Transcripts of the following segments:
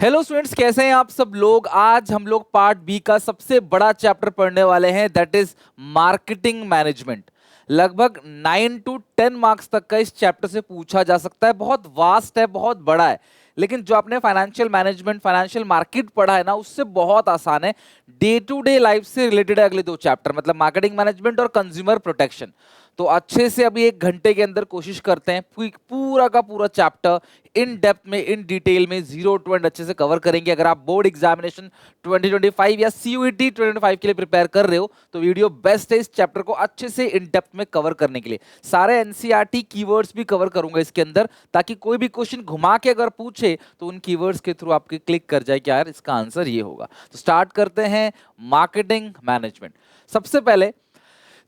Hello students, कैसे हैं आप सब लोग। आज हम लोग पार्ट बी का सबसे बड़ा चैप्टर पढ़ने वाले हैं, दैट इज मार्केटिंग मैनेजमेंट। लगभग 9 to 10 मार्क्स तक का इस चैप्टर से पूछा जा सकता है। बहुत वास्ट है, बहुत बड़ा है, लेकिन जो आपने फाइनेंशियल मैनेजमेंट, फाइनेंशियल मार्केट पढ़ा है ना, उससे बहुत आसान है। डे टू डे लाइफ से रिलेटेड है अगले दो चैप्टर, मतलब मार्केटिंग मैनेजमेंट और कंज्यूमर प्रोटेक्शन। तो अच्छे से अभी 1 घंटे के अंदर कोशिश करते हैं पूरा का पूरा चैप्टर इन डेप्थ में, इन डिटेल में, जीरो टू एंड अच्छे से कवर करेंगे। अगर आप बोर्ड एग्जामिनेशन 2025 या सीयूईटी 2025 के लिए प्रिपेयर कर रहे हो तो वीडियो बेस्ट है इस चैप्टर को अच्छे से इन डेप्थ में कवर करने के लिए। सारे एनसीईआरटी कीवर्ड्स भी कवर करूंगा इसके अंदर, ताकि कोई भी क्वेश्चन घुमा के अगर पूछे तो उन कीवर्ड्स के थ्रू आपके क्लिक कर जाए कि यार इसका आंसर ये होगा। तो स्टार्ट करते हैं मार्केटिंग मैनेजमेंट। सबसे पहले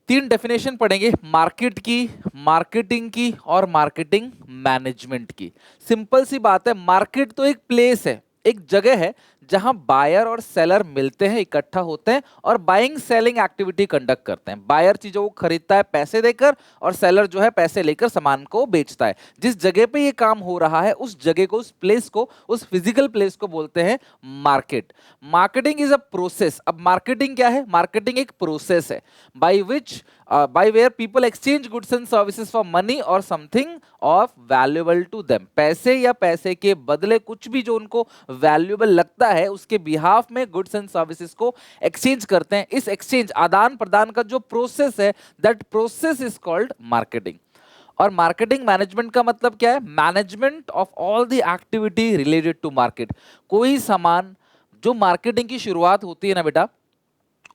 3 डेफिनेशन पढ़ेंगे, मार्केट की, मार्केटिंग की और मार्केटिंग मैनेजमेंट की। सिंपल सी बात है, मार्केट तो एक प्लेस है, एक जगह है जहां बायर और सेलर मिलते हैं, इकट्ठा होते हैं और बाइंग सेलिंग एक्टिविटी कंडक्ट करते हैं। बायर चीजों को खरीदता है पैसे देकर और सेलर जो है पैसे लेकर सामान को बेचता है। जिस जगह पे ये काम हो रहा है उस जगह को, उस प्लेस को, उस फिजिकल प्लेस को बोलते हैं market. Marketing is a process. अब मार्केटिंग क्या है? मार्केटिंग एक प्रोसेस है by where people exchange goods and services for money or something of valuable to them। पैसे या पैसे के बदले कुछ भी जो उनको वैल्यूएबल लगता है उसके बिहाफ में गुड्स एंड सर्विसेज को एक्सचेंज करते हैं। इस एक्सचेंज, आदान प्रदान का जो प्रोसेस है, that process is called marketing. और मार्केटिंग मैनेजमेंट का मतलब क्या है? Management of all the activity related to market. कोई सामान, जो मार्केटिंग की शुरुआत होती है ना बेटा,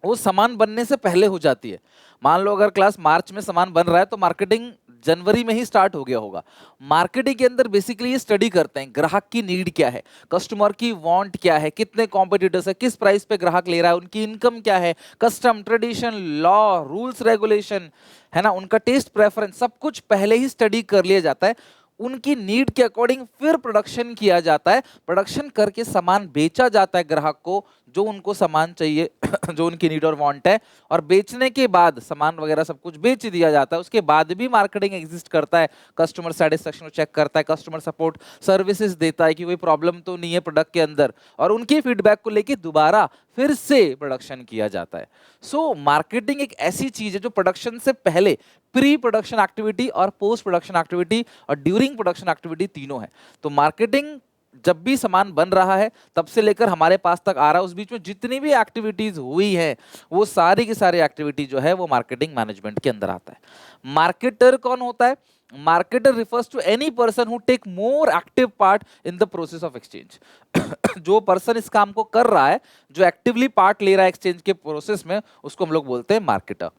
वो सामान बनने से पहले हो जाती है। मान लो अगर क्लास मार्च में सामान बन रहा है तो मार्केटिंग जनवरी में ही स्टार्ट हो गया होगा। मार्केटिंग के अंदर बेसिकली ये स्टडी करते हैं ग्राहक की नीड क्या है, कस्टमर की वांट क्या है, कितने कॉम्पिटिटर्स है, किस प्राइस पे ग्राहक ले रहा है, उनकी इनकम क्या है, custom, tradition, law, rules, regulation, है ना, उनका टेस्ट प्रेफरेंस, सब कुछ पहले ही स्टडी कर लिया जाता है। उनकी नीड के अकॉर्डिंग फिर प्रोडक्शन किया जाता है, प्रोडक्शन करके सामान बेचा जाता है ग्राहक को जो उनको सामान चाहिए जो उनकी नीड और वांट है। और बेचने के बाद सामान वगैरह सब कुछ बेच दिया जाता है, उसके बाद भी मार्केटिंग एग्जिस्ट करता है। कस्टमर सेटिस्फेक्शन को चेक करता है, कस्टमर सपोर्ट सर्विसेज देता है कि कोई प्रॉब्लम तो नहीं है प्रोडक्ट के अंदर, और उनकी फीडबैक को लेके दोबारा फिर से प्रोडक्शन किया जाता है। सो मार्केटिंग एक ऐसी चीज है जो प्रोडक्शन से पहले, प्री प्रोडक्शन एक्टिविटी और पोस्ट प्रोडक्शन एक्टिविटी और ड्यूरिंग प्रोडक्शन एक्टिविटी तीनों है। तो मार्केटिंग जब भी सामान बन रहा है तब से लेकर हमारे पास तक आ रहा है, उस बीच में जितनी भी एक्टिविटीज हुई है वो सारी की सारी एक्टिविटी जो है वो मार्केटिंग मैनेजमेंट के अंदर आता है। मार्केटर कौन होता है? Marketer refers to any person who take more active part in the process of exchange. जो पर्सन इस काम को कर रहा है, जो एक्टिवली पार्ट ले रहा है एक्सचेंज के प्रोसेस में, उसको हम लोग बोलते हैं मार्केटर।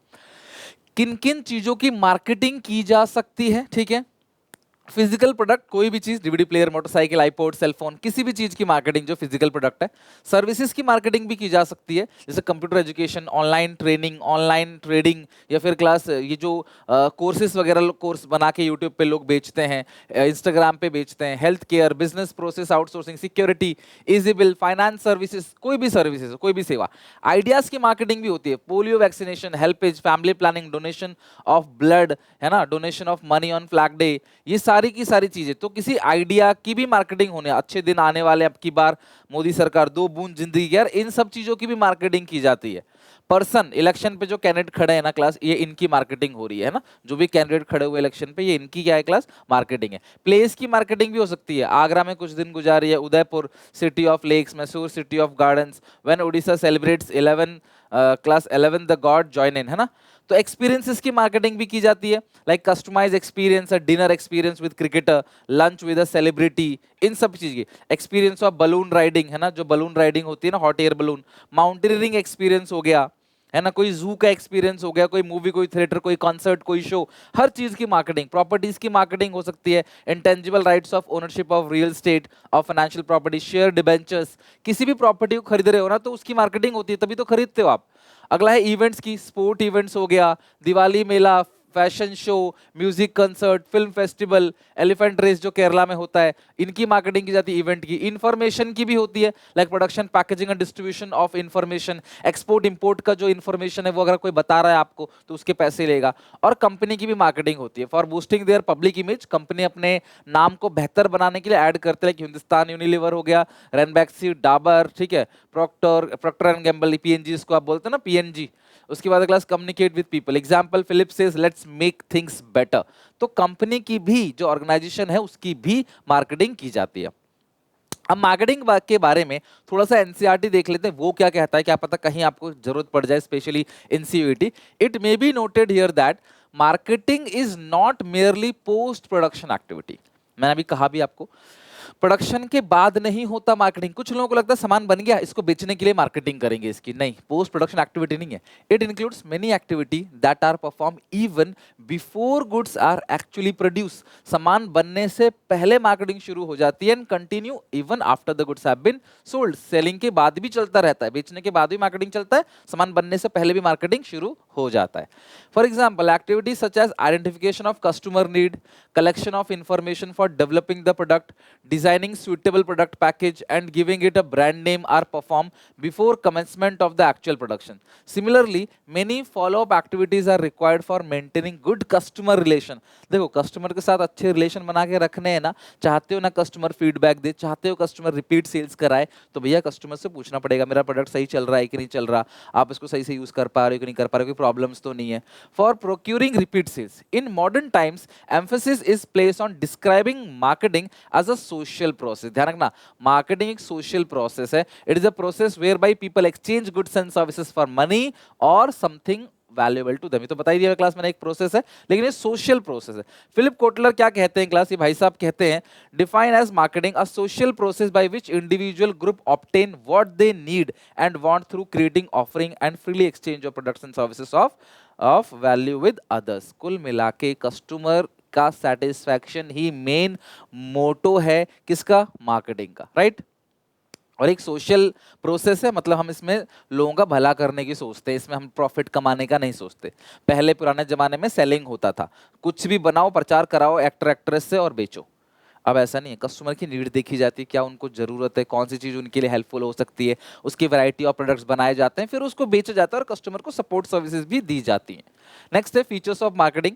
किन किन चीजों की मार्केटिंग की जा सकती है? ठीक है, फिजिकल प्रोडक्ट, कोई भी चीज, DVD player, motorcycle, iPod, cellphone, किसी भी चीज की मार्केटिंग जो फिजिकल प्रोडक्ट है। सर्विसेज की मार्केटिंग भी की जा सकती है, जैसे computer education, online training, online trading, या फिर क्लास, ये जो कोर्सेज वगैरह कोर्स बना के यूट्यूब पे लोग बेचते हैं, इंस्टाग्राम पे बेचते हैं, health care, business process outsourcing, security, easy bill, finance services, कोई भी सर्विसेज, कोई भी सेवा। आइडियाज की मार्केटिंग भी होती है, polio vaccination, HelpAge, family planning, donation of blood, है ना, donation of money on flag day, ये सारी की सारी चीजें। तो किसी आइडिया की भी मार्केटिंग होने, अच्छे दिन आने वाले, अब की बार मोदी सरकार, 2 बूंद जिंदगी की, यार इन सब चीजों की भी मार्केटिंग की जाती है। पर्सन, इलेक्शन पे जो कैंडिडेट खड़े हैं ना क्लास, ये इनकी मार्केटिंग हो रही है ना, जो भी कैंडिडेट खड़े हुए इलेक्शन पे, ये इनकी क्या है क्लास? मार्केटिंग है। प्लेस की मार्केटिंग भी हो सकती है, आगरा में कुछ दिन गुजारी है, Udaipur city of lakes, Mysore city of gardens, when Odisha celebrates 11 class 11 the god join in, है ना। तो एक्सपीरियंसेस की मार्केटिंग भी की जाती है, like customise experience, dinner experience with cricketer, lunch with a celebrity, इन सब चीज की। एक्सपीरियंस ऑफ बलून राइडिंग, है ना, जो बलून राइडिंग होती है ना, hot air balloon, mountaineering experience हो गया, है ना, कोई जू का एक्सपीरियंस हो गया, कोई मूवी, कोई थिएटर, कोई कॉन्सर्ट, कोई शो, हर चीज की मार्केटिंग। प्रॉपर्टीज की मार्केटिंग हो सकती है, intangible rights of ownership of real estate, of financial property, share, debentures, किसी भी प्रॉपर्टी को खरीद रहे हो ना तो उसकी मार्केटिंग होती है, तभी तो खरीदते हो आप। अगला है इवेंट्स की, स्पोर्ट इवेंट्स हो गया, दिवाली मेला, fashion show, music concert, film festival, elephant race जो केरला में होता है, इनकी मार्केटिंग की जाती है। इवेंट की, इंफॉर्मेशन की भी होती है, like production, packaging and distribution of information, export import का जो इंफॉर्मेशन है वो अगर कोई बता रहा है आपको तो उसके पैसे लेगा। और कंपनी की भी मार्केटिंग होती है, for boosting their public image, company अपने नाम को बेहतर बनाने के लिए ऐड करते हैं, कि हिंदुस्तान यूनिलीवर हो गया, रेनबैक्सी, डाबर, ठीक है, प्रॉक्टर एंड गैम्बल, पीएनजी इसको आप बोलते हैं ना, पीएनजी। उसके बाद class communicate with people, example Philip says let's make things better. तो कंपनी की भी जो ऑर्गेनाइजेशन है उसकी भी मार्केटिंग की जाती है। अब मार्केटिंग के बारे में थोड़ा सा एनसीईआरटी देख लेते हैं, वो क्या कहता है, क्या पता कहीं आपको जरूरत पड़ जाए, specially in CUET. It may be noted here that marketing is not merely post production activity. मैंने अभी कहा भी आपको, प्रोडक्शन के बाद नहीं होता मार्केटिंग। कुछ लोगों को लगता है सामान बन गया, इसको बेचने के लिए मार्केटिंग करेंगे इसकी, नहीं, पोस्ट प्रोडक्शन एक्टिविटी नहीं है। It includes many activity that are perform even before goods are actually produce. सामान बनने से पहले मार्केटिंग शुरू हो जाती है, and continue even after the goods have been sold. Selling के बाद भी चलता रहता है, बेचने के बाद भी मार्केटिंग चलता है, सामान बनने से पहले भी मार्केटिंग शुरू हो जाता है। For example activities such as identification of customer need, collection of information for developing the product, designing suitable product package and giving it a brand name are performed before commencement of the actual production. Similarly, many follow-up activities are required for maintaining good customer relation. देखो customer के साथ अच्छे relation बना के रखने हैं ना, चाहते हो ना कस्टमर फीडबैक दे, चाहते हो कस्टमर रिपीट सेल्स कराए, तो भैया कस्टमर से पूछना पड़ेगा मेरा प्रोडक्ट सही चल रहा है कि नहीं चल रहा, आप इसको सही से यूज कर पा रहे हो कि नहीं कर पा रहे हो, कोई प्रॉब्लम्स तो नहीं है। For procuring repeat sales in modern times emphasis is placed on describing marketing as a social process. ध्यान रखना, marketing एक social process है. It is a process whereby people exchange goods and services for money or something valuable to them. तो बता ही दिया class मैंने, एक process है, लेकिन ये सोशल प्रोसेस है। फिलिप कोटलर क्या कहते हैं क्लास, ये भाई साहब कहते हैं, define as marketing a social process by which individual group obtain what they need and want through creating, offering and freely exchange of products and services of value with others. कुल मिला के customer का satisfaction ही main motto है किसका, marketing का, right. और एक social process है, मतलब हम इसमें लोगों का भला करने की सोचते हैं, इसमें हम प्रॉफिट कमाने का नहीं सोचते। पहले पुराने जमाने में सेलिंग होता था, कुछ भी बनाओ, प्रचार कराओ एक्टर एक्ट्रेस से और बेचो। अब ऐसा नहीं है, कस्टमर की नीड देखी जाती है, क्या उनको जरूरत है, कौन सी चीज उनके लिए हेल्पफुल हो सकती है, उसकी वैरायटी ऑफ प्रोडक्ट्स बनाए जाते हैं, फिर उसको बेचा जाता है और कस्टमर को सपोर्ट सर्विसेज भी दी जाती हैं। नेक्स्ट है फीचर्स ऑफ मार्केटिंग।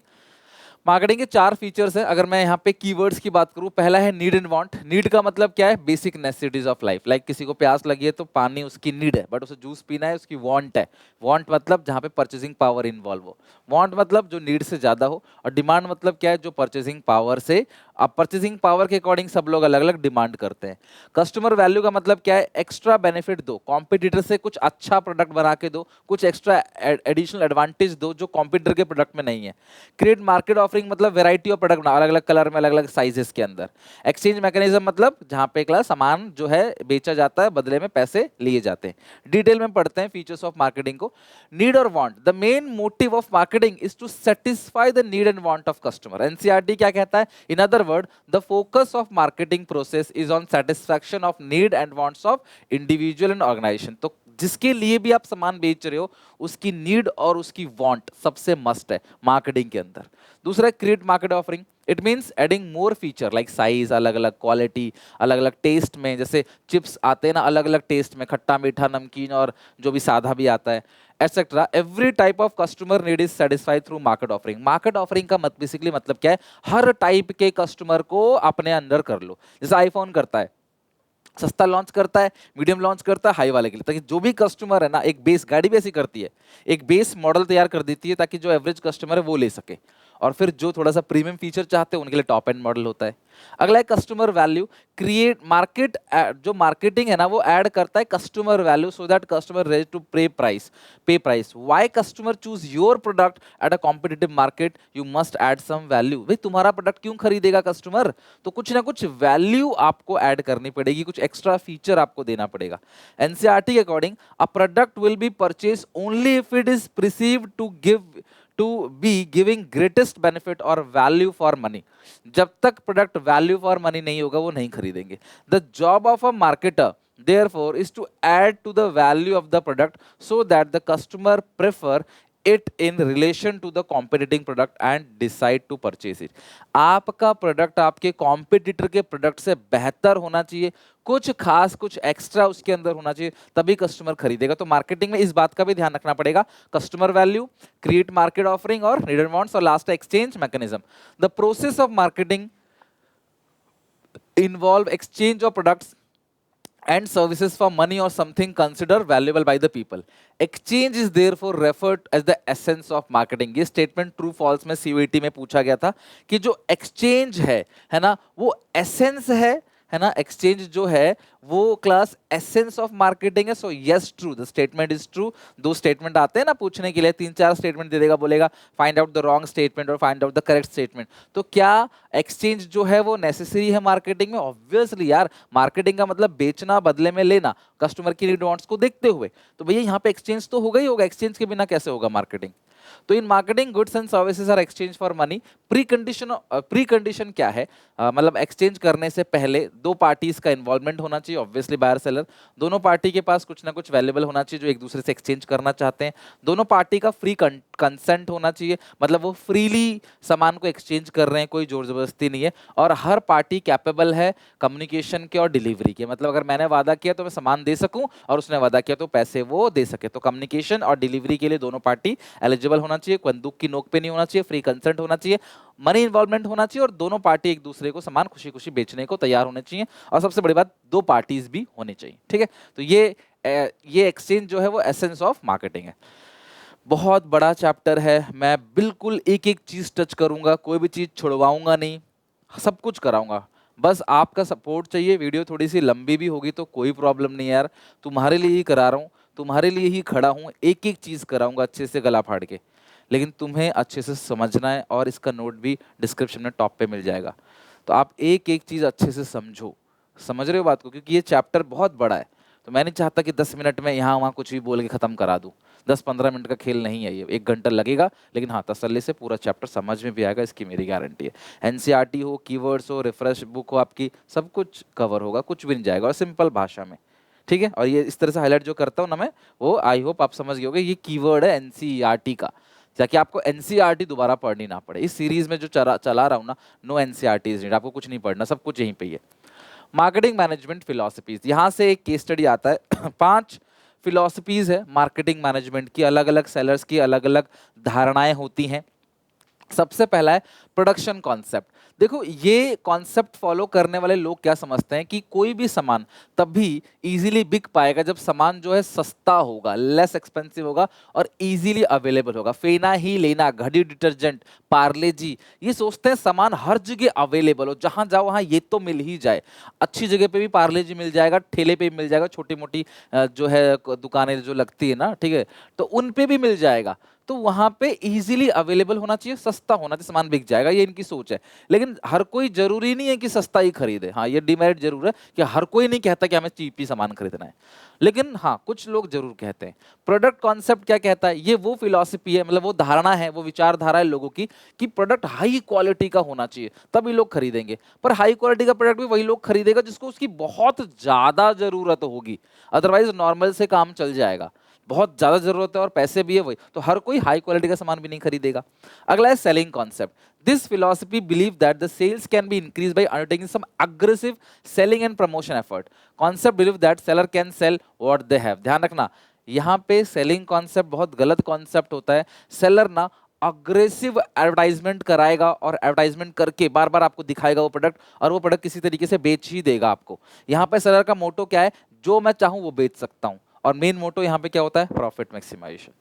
मार्केटिंग के 4 फीचर्स हैं। अगर मैं यहाँ पे कीवर्ड्स की बात करूँ, पहला है नीड एंड वांट। नीड का मतलब क्या है, basic necessities of life, like किसी को प्यास लगी है तो पानी उसकी नीड है, बट उसे जूस पीना है उसकी वांट है। वांट मतलब जहाँ पे परचेसिंग पावर इन्वॉल्व हो। वांट मतलब जो नीड से ज्यादा हो, और डिमांड मतलब क्या है, जो परचेसिंग पावर से, अब परचेसिंग पावर के अकॉर्डिंग सब लोग अलग अलग डिमांड करते हैं। कस्टमर वैल्यू का मतलब क्या है, एक्स्ट्रा बेनिफिट दो, कॉम्पिटिटर से कुछ अच्छा प्रोडक्ट बना के दो, कुछ एक्स्ट्रा एडिशनल एडवांटेज दो जो कॉम्पिटिटर के प्रोडक्ट में नहीं है। क्रिएट मार्केट ऑफरिंग मतलब वेराइटी ऑफ प्रोडक्ट बना, अलग अलग कलर में, अलग अलग साइजेस के अंदर। एक्सचेंज मैकेनिज्म मतलब जहां पे क्लास सामान जो है बेचा जाता है, बदले में पैसे लिए जाते हैं। डिटेल में पढ़ते हैं फीचर्स ऑफ मार्केटिंग को। नीड और want, the main motive of marketing is to satisfy the need and want of customer. NCERT क्या कहता है, in other word the focus of marketing process is on satisfaction of need and wants of individual and organisation. तो जिसके लिए भी आप सामान बेच रहे हो उसकी नीड और उसकी वांट सबसे मस्ट है मार्केटिंग के अंदर। दूसरा है create market offering. It means adding more feature like size, अलग अलग क्वालिटी, अलग अलग टेस्ट में, जैसे चिप्स आते हैं ना अलग अलग टेस्ट में, खट्टा मीठा नमकीन और जो भी सादा भी आता है, etcetera. Every type of customer need is satisfied through market offering. Market offering का बेसिकली मतलब क्या है, हर टाइप के कस्टमर को अपने अंदर कर लो। जैसे आईफोन करता है, सस्ता लॉन्च करता है, मीडियम लॉन्च करता है, हाई वाले के लिए, ताकि जो भी कस्टमर है ना, एक बेस, गाड़ी भी ऐसी करती है, एक बेस मॉडल तैयार कर देती है ताकि जो एवरेज कस्टमर है वो ले सके, और फिर जो थोड़ा सा प्रीमियम फीचर चाहते हैं उनके लिए टॉप एंड मॉडल होता है। अगला है कस्टमर वैल्यू। क्रिएट मार्केट, जो मार्केटिंग है ना वो ऐड करता है customer value so that customer ready to pay price. Why customer choose your product at a competitive market, you must add some value. भाई तुम्हारा प्रोडक्ट क्यों खरीदेगा कस्टमर, तो कुछ ना कुछ वैल्यू आपको ऐड करनी पड़ेगी, कुछ एक्स्ट्रा फीचर आपको देना पड़ेगा। एनसीईआरटी के according a product will be purchase only if it is perceived to be giving greatest benefit or value for money. जब तक प्रोडक्ट वैल्यू फॉर मनी नहीं होगा वो नहीं खरीदेंगे। The job of a marketer therefore is to add to the value of the product so that the customer prefer it in relation to the competing product and decide to purchase it. आपका product आपके competitor के product से बेहतर होना चाहिए, कुछ खास कुछ एक्स्ट्रा उसके अंदर होना चाहिए, तभी कस्टमर खरीदेगा। तो मार्केटिंग में इस बात का भी ध्यान रखना पड़ेगा, customer value, create market offering और नीड एंड वांट्स, और last exchange mechanism. The process of marketing involve exchange of products and services for money or something considered valuable by the people. Exchange is therefore referred as the essence of marketing. ये statement true false में CVT में पूछा गया था कि जो exchange है ना, वो essence है ना, exchange जो है वो क्लास एसेंस ऑफ मार्केटिंग है। So yes true, the statement is true. दो स्टेटमेंट आते हैं ना पूछने के लिए, 3-4 स्टेटमेंट दे देगा, बोलेगा find out the wrong statement और find out the correct statement. तो क्या एक्सचेंज जो है वो नेसेसरी है मार्केटिंग में? ऑब्वियसली यार, मार्केटिंग का मतलब बेचना, बदले में लेना, कस्टमर की नीड वांट्स को देखते हुए। तो भैया यहाँ पे एक्सचेंज तो होगा ही होगा, एक्सचेंज के बिना कैसे होगा मार्केटिंग? तो in marketing goods and services are exchange for money. Pre condition क्या है? मतलब एक्सचेंज करने से पहले दो पार्टीज का इन्वॉल्वमेंट होना चाहिए, ऑब्वियसली बायर सेलर। दोनों पार्टी के पास कुछ ना कुछ वैल्यूएबल होना चाहिए जो एक दूसरे से एक्सचेंज करना चाहते हैं। दोनों पार्टी का फ्री कंसेंट होना चाहिए, मतलब वो फ्रीली सामान को एक्सचेंज कर रहे हैं, कोई जोर जबरदस्ती नहीं है। और हर पार्टी कैपेबल है कम्युनिकेशन के और डिलीवरी के, मतलब अगर मैंने वादा किया तो मैं सामान दे सकूं और उसने वादा किया तो पैसे वो दे सके। तो कम्युनिकेशन और डिलीवरी के लिए दोनों पार्टी एलिजिबल होना चाहिए, बंदूक की नोक पे नहीं होना चाहिए, फ्री कंसेंट होना चाहिए, मनी इन्वॉल्वमेंट होना चाहिए, और दोनों पार्टी एक दूसरे को सामान खुशी खुशी बेचने को तैयार होने चाहिए। और सबसे बड़ी बात, दो पार्टीज भी होनी चाहिए। ठीक है, तो ये एक्सचेंज जो है वो एसेंस ऑफ मार्केटिंग है। बहुत बड़ा चैप्टर है, मैं बिल्कुल एक एक चीज टच करूंगा, कोई भी चीज छुड़वाऊंगा नहीं, सब कुछ कराऊंगा। बस आपका सपोर्ट चाहिए। वीडियो थोड़ी सी लंबी भी होगी तो कोई प्रॉब्लम नहीं यार, तुम्हारे लिए ही करा रहा हूँ, तुम्हारे लिए ही खड़ा हूँ, एक एक चीज कराऊंगा अच्छे से गला फाड़ के। लेकिन तुम्हें अच्छे से समझना है, और इसका नोट भी डिस्क्रिप्शन में टॉप पे मिल जाएगा। तो आप एक एक चीज अच्छे से समझो, समझ रहे हो बात को? क्योंकि ये चैप्टर बहुत बड़ा है, तो मैं नहीं चाहता कि 10 मिनट में यहाँ वहाँ कुछ भी बोल के खत्म करा दूँ। 10-15 मिनट का खेल नहीं है ये, 1 घंटा लगेगा, लेकिन हाँ तसल्ली से पूरा चैप्टर समझ में भी आएगा, इसकी मेरी गारंटी है। एनसीईआरटी हो, कीवर्ड्स हो, रिफ्रेश बुक हो आपकी, सब कुछ कवर होगा, कुछ भी नहीं जाएगा, और सिंपल भाषा में। ठीक है, और ये इस तरह से हाईलाइट जो करता हूँ ना मैं, वो आई होप आप समझ गए होगे, ये कीवर्ड है एनसीईआरटी का, ताकि आपको एनसीईआरटी दोबारा पढ़नी ना पड़े। इस सीरीज में जो चला रहा हूँ ना, नो एनसीईआरटी इज नीड, आपको कुछ नहीं पढ़ना, सब कुछ यहीं पे ही है। मार्केटिंग मैनेजमेंट फिलॉसफीज, यहाँ से एक केस स्टडी आता है। 5 फिलॉसफीज है मार्केटिंग मैनेजमेंट की, अलग अलग सेलर्स की अलग अलग धारणाएं होती हैं। सबसे पहला है प्रोडक्शन कॉन्सेप्ट। देखो, ये कॉन्सेप्ट फॉलो करने वाले लोग क्या समझते हैं कि कोई भी सामान तभी इजीली बिक पाएगा जब सामान जो है सस्ता होगा, लेस एक्सपेंसिव होगा और इजीली अवेलेबल होगा। फेना ही लेना, घड़ी डिटर्जेंट, पार्ले जी, ये सोचते हैं सामान हर जगह अवेलेबल हो, जहां जाओ वहां ये तो मिल ही जाए। अच्छी जगह पे भी पार्ले जी मिल जाएगा, ठेले पे भी मिल जाएगा, छोटी मोटी जो है दुकानें जो लगती है ना, ठीक है, तो उन पे भी मिल जाएगा। तो वहां पे इजीली अवेलेबल होना चाहिए, सस्ता होना चाहिए, सामान बिक जाएगा, ये इनकी सोच है। लेकिन हर कोई जरूरी नहीं है कि सस्ता ही खरीदे। हाँ, ये डिमेरिट जरूर है कि हर कोई नहीं कहता कि हमें चीप ही सामान खरीदना है, लेकिन हाँ कुछ लोग जरूर कहते हैं। प्रोडक्ट कॉन्सेप्ट क्या कहता है? ये वो फिलॉसफी है, मतलब वो धारणा है, वो विचारधारा है लोगों की कि प्रोडक्ट हाई क्वालिटी का होना चाहिए तभी लोग खरीदेंगे। पर हाई क्वालिटी का प्रोडक्ट भी वही लोग खरीदेगा जिसको उसकी बहुत ज्यादा जरूरत होगी, अदरवाइज नॉर्मल से काम चल जाएगा। बहुत ज्यादा जरूरत है और पैसे भी है वही, तो हर कोई हाई क्वालिटी का सामान भी नहीं खरीदेगा। अगला है selling concept. This philosophy believe that the sales can be increase by undertaking some aggressive selling and promotion effort. Concept believe that seller can sell what they have. ध्यान रखना, यहाँ पे सेलिंग कॉन्सेप्ट बहुत गलत कॉन्सेप्ट होता है। Seller ना aggressive advertisement कराएगा और एडवर्टाइजमेंट करके बार बार आपको दिखाएगा वो प्रोडक्ट, और वो प्रोडक्ट किसी तरीके से बेच ही देगा आपको। यहाँ पे सेलर का मोटो क्या है? जो मैं चाहूँ वो बेच सकता हूँ। और मेन मोटो यहाँ पे क्या होता है? प्रॉफिट मैक्सिमाइजेशन,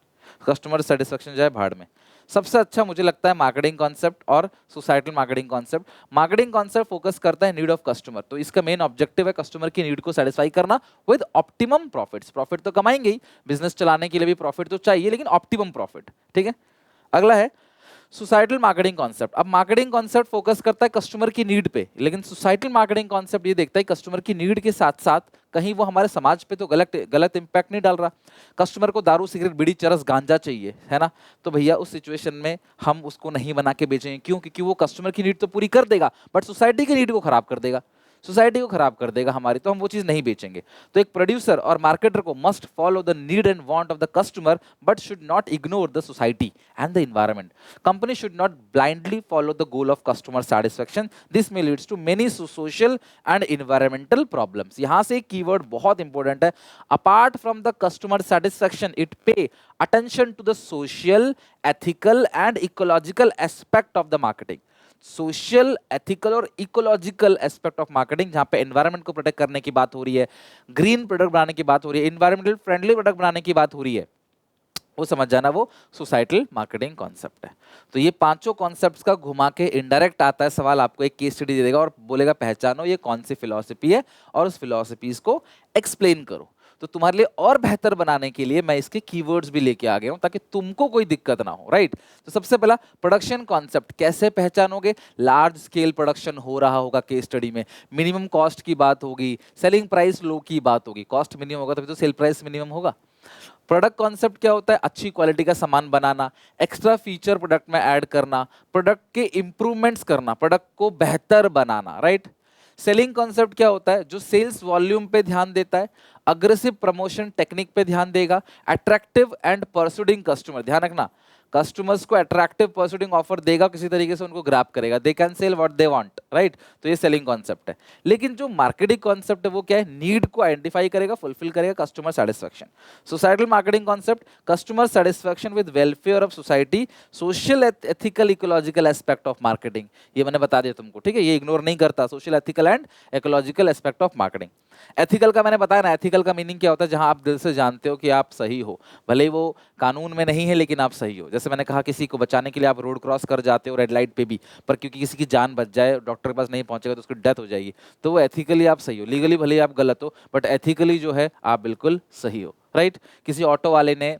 कस्टमर सेटिस्फेक्शन जाए भाड़ में। सबसे अच्छा मुझे लगता है मार्केटिंग कॉन्सेप्ट और societal marketing concept. Marketing concept focus करता है नीड ऑफ कस्टमर, तो इसका मेन ऑब्जेक्टिव है कस्टमर की नीड को सेटिस्फाई करना विद ऑप्टिमम प्रॉफिट्स। प्रॉफिट तो कमाएंगे ही, बिजनेस चलाने के लिए भी प्रॉफिट तो चाहिए, लेकिन ऑप्टिमम प्रॉफिट। ठीक है, अगला है सोसाइटल मार्केटिंग कॉन्सेप्ट। अब मार्केटिंग कॉन्सेप्ट फोकस करता है कस्टमर की नीड पे, लेकिन सोसाइटल मार्केटिंग कॉन्सेप्ट ये देखता है कस्टमर की नीड के साथ साथ कहीं वो हमारे समाज पे तो गलत इंपैक्ट नहीं डाल रहा। कस्टमर को दारू, सिगरेट, बीड़ी, चरस, गांजा चाहिए, है ना, तो भैया उस सिचुएशन में हम उसको नहीं बना के बेचेंगे। क्यों? क्योंकि वो कस्टमर की नीड तो पूरी कर देगा बट सोसाइटी की नीड को खराब कर देगा। सोसाइटी को खराब कर देगा हमारी, तो हम वो चीज नहीं बेचेंगे। तो एक प्रोड्यूसर और मार्केटर को must follow the need and want of the customer but should not ignore the society and the environment. Company should not blindly follow the goal of customer satisfaction, this may leads to many social and environmental problems. यहां से एक keyword बहुत important है, apart from the customer satisfaction it pay attention to the social, ethical and ecological aspect of the marketing. Social, ethical और ecological aspect of marketing, जहां पे environment को protect करने की बात हो रही है, ग्रीन प्रोडक्ट बनाने की बात हो रही है, एनवायरमेंटल फ्रेंडली प्रोडक्ट बनाने की बात हो रही है, वो समझ जाना, वो सोसाइटल मार्केटिंग कॉन्सेप्ट है। तो ये पांचों कॉन्सेप्ट्स का घुमा के इनडायरेक्ट आता है सवाल, आपको एक केस स्टडी दे देगा और बोलेगा पहचानो ये कौन सी फिलॉसफी है और उस फिलॉसफीज को एक्सप्लेन करो। तो तुम्हारे लिए और बेहतर बनाने के लिए मैं इसके कीवर्ड्स भी लेके आ गया हूं ताकि तुमको कोई दिक्कत ना हो, राइट। तो सबसे पहला प्रोडक्शन कॉन्सेप्ट कैसे पहचानोगे, लार्ज स्केल प्रोडक्शन हो रहा होगा केस स्टडी में, मिनिमम कॉस्ट की बात होगी, सेलिंग प्राइस लो की बात होगी, कॉस्ट मिनिमम होगा तभी तो सेल प्राइस मिनिमम होगा। प्रोडक्ट कॉन्सेप्ट क्या होता है, अच्छी क्वालिटी का सामान बनाना, एक्स्ट्रा फीचर प्रोडक्ट में ऐड करना, प्रोडक्ट के इंप्रूवमेंट्स करना, प्रोडक्ट को बेहतर बनाना, राइट। सेलिंग कॉन्सेप्ट क्या होता है, जो सेल्स वॉल्यूम पे ध्यान देता है, अग्रेसिव प्रमोशन टेक्निक पे ध्यान देगा, अट्रैक्टिव एंड परसुडिंग कस्टमर, ध्यान रखना कस्टमर्स को अट्रैक्टिव परसुडिंग ऑफर देगा, किसी तरीके से उनको ग्रैब करेगा, they can sell what they want, right. तो ये सेलिंग कॉन्सेप्ट है। लेकिन जो मार्केटिंग कॉन्सेप्ट है वो क्या है, नीड को आइडेंटिफाई करेगा, फुलफिल करेगा, customer satisfaction. Societal marketing concept, customer satisfaction with welfare of society, social ethical ecological aspect of marketing, ये मैंने बता दिया तुमको, ठीक है, ये इग्नोर नहीं करता, social ethical and ecological aspect of marketing. Ethical का मैंने बताया ना, एथिकल का मीनिंग क्या होता है, जहां आप दिल से जानते हो कि आप सही हो, भले ही वो कानून में नहीं है लेकिन आप सही हो। जैसे मैंने कहा किसी को बचाने के लिए आप रोड क्रॉस कर जाते हो रेड लाइट पे भी, पर क्योंकि किसी की जान बच जाए, डॉक्टर के पास नहीं पहुंचेगा तो उसकी डेथ हो जाएगी, तो वो एथिकली आप सही हो। लीगली भले ही आप गलत हो बट एथिकली जो है आप बिल्कुल सही हो, राइट। किसी ऑटो वाले ने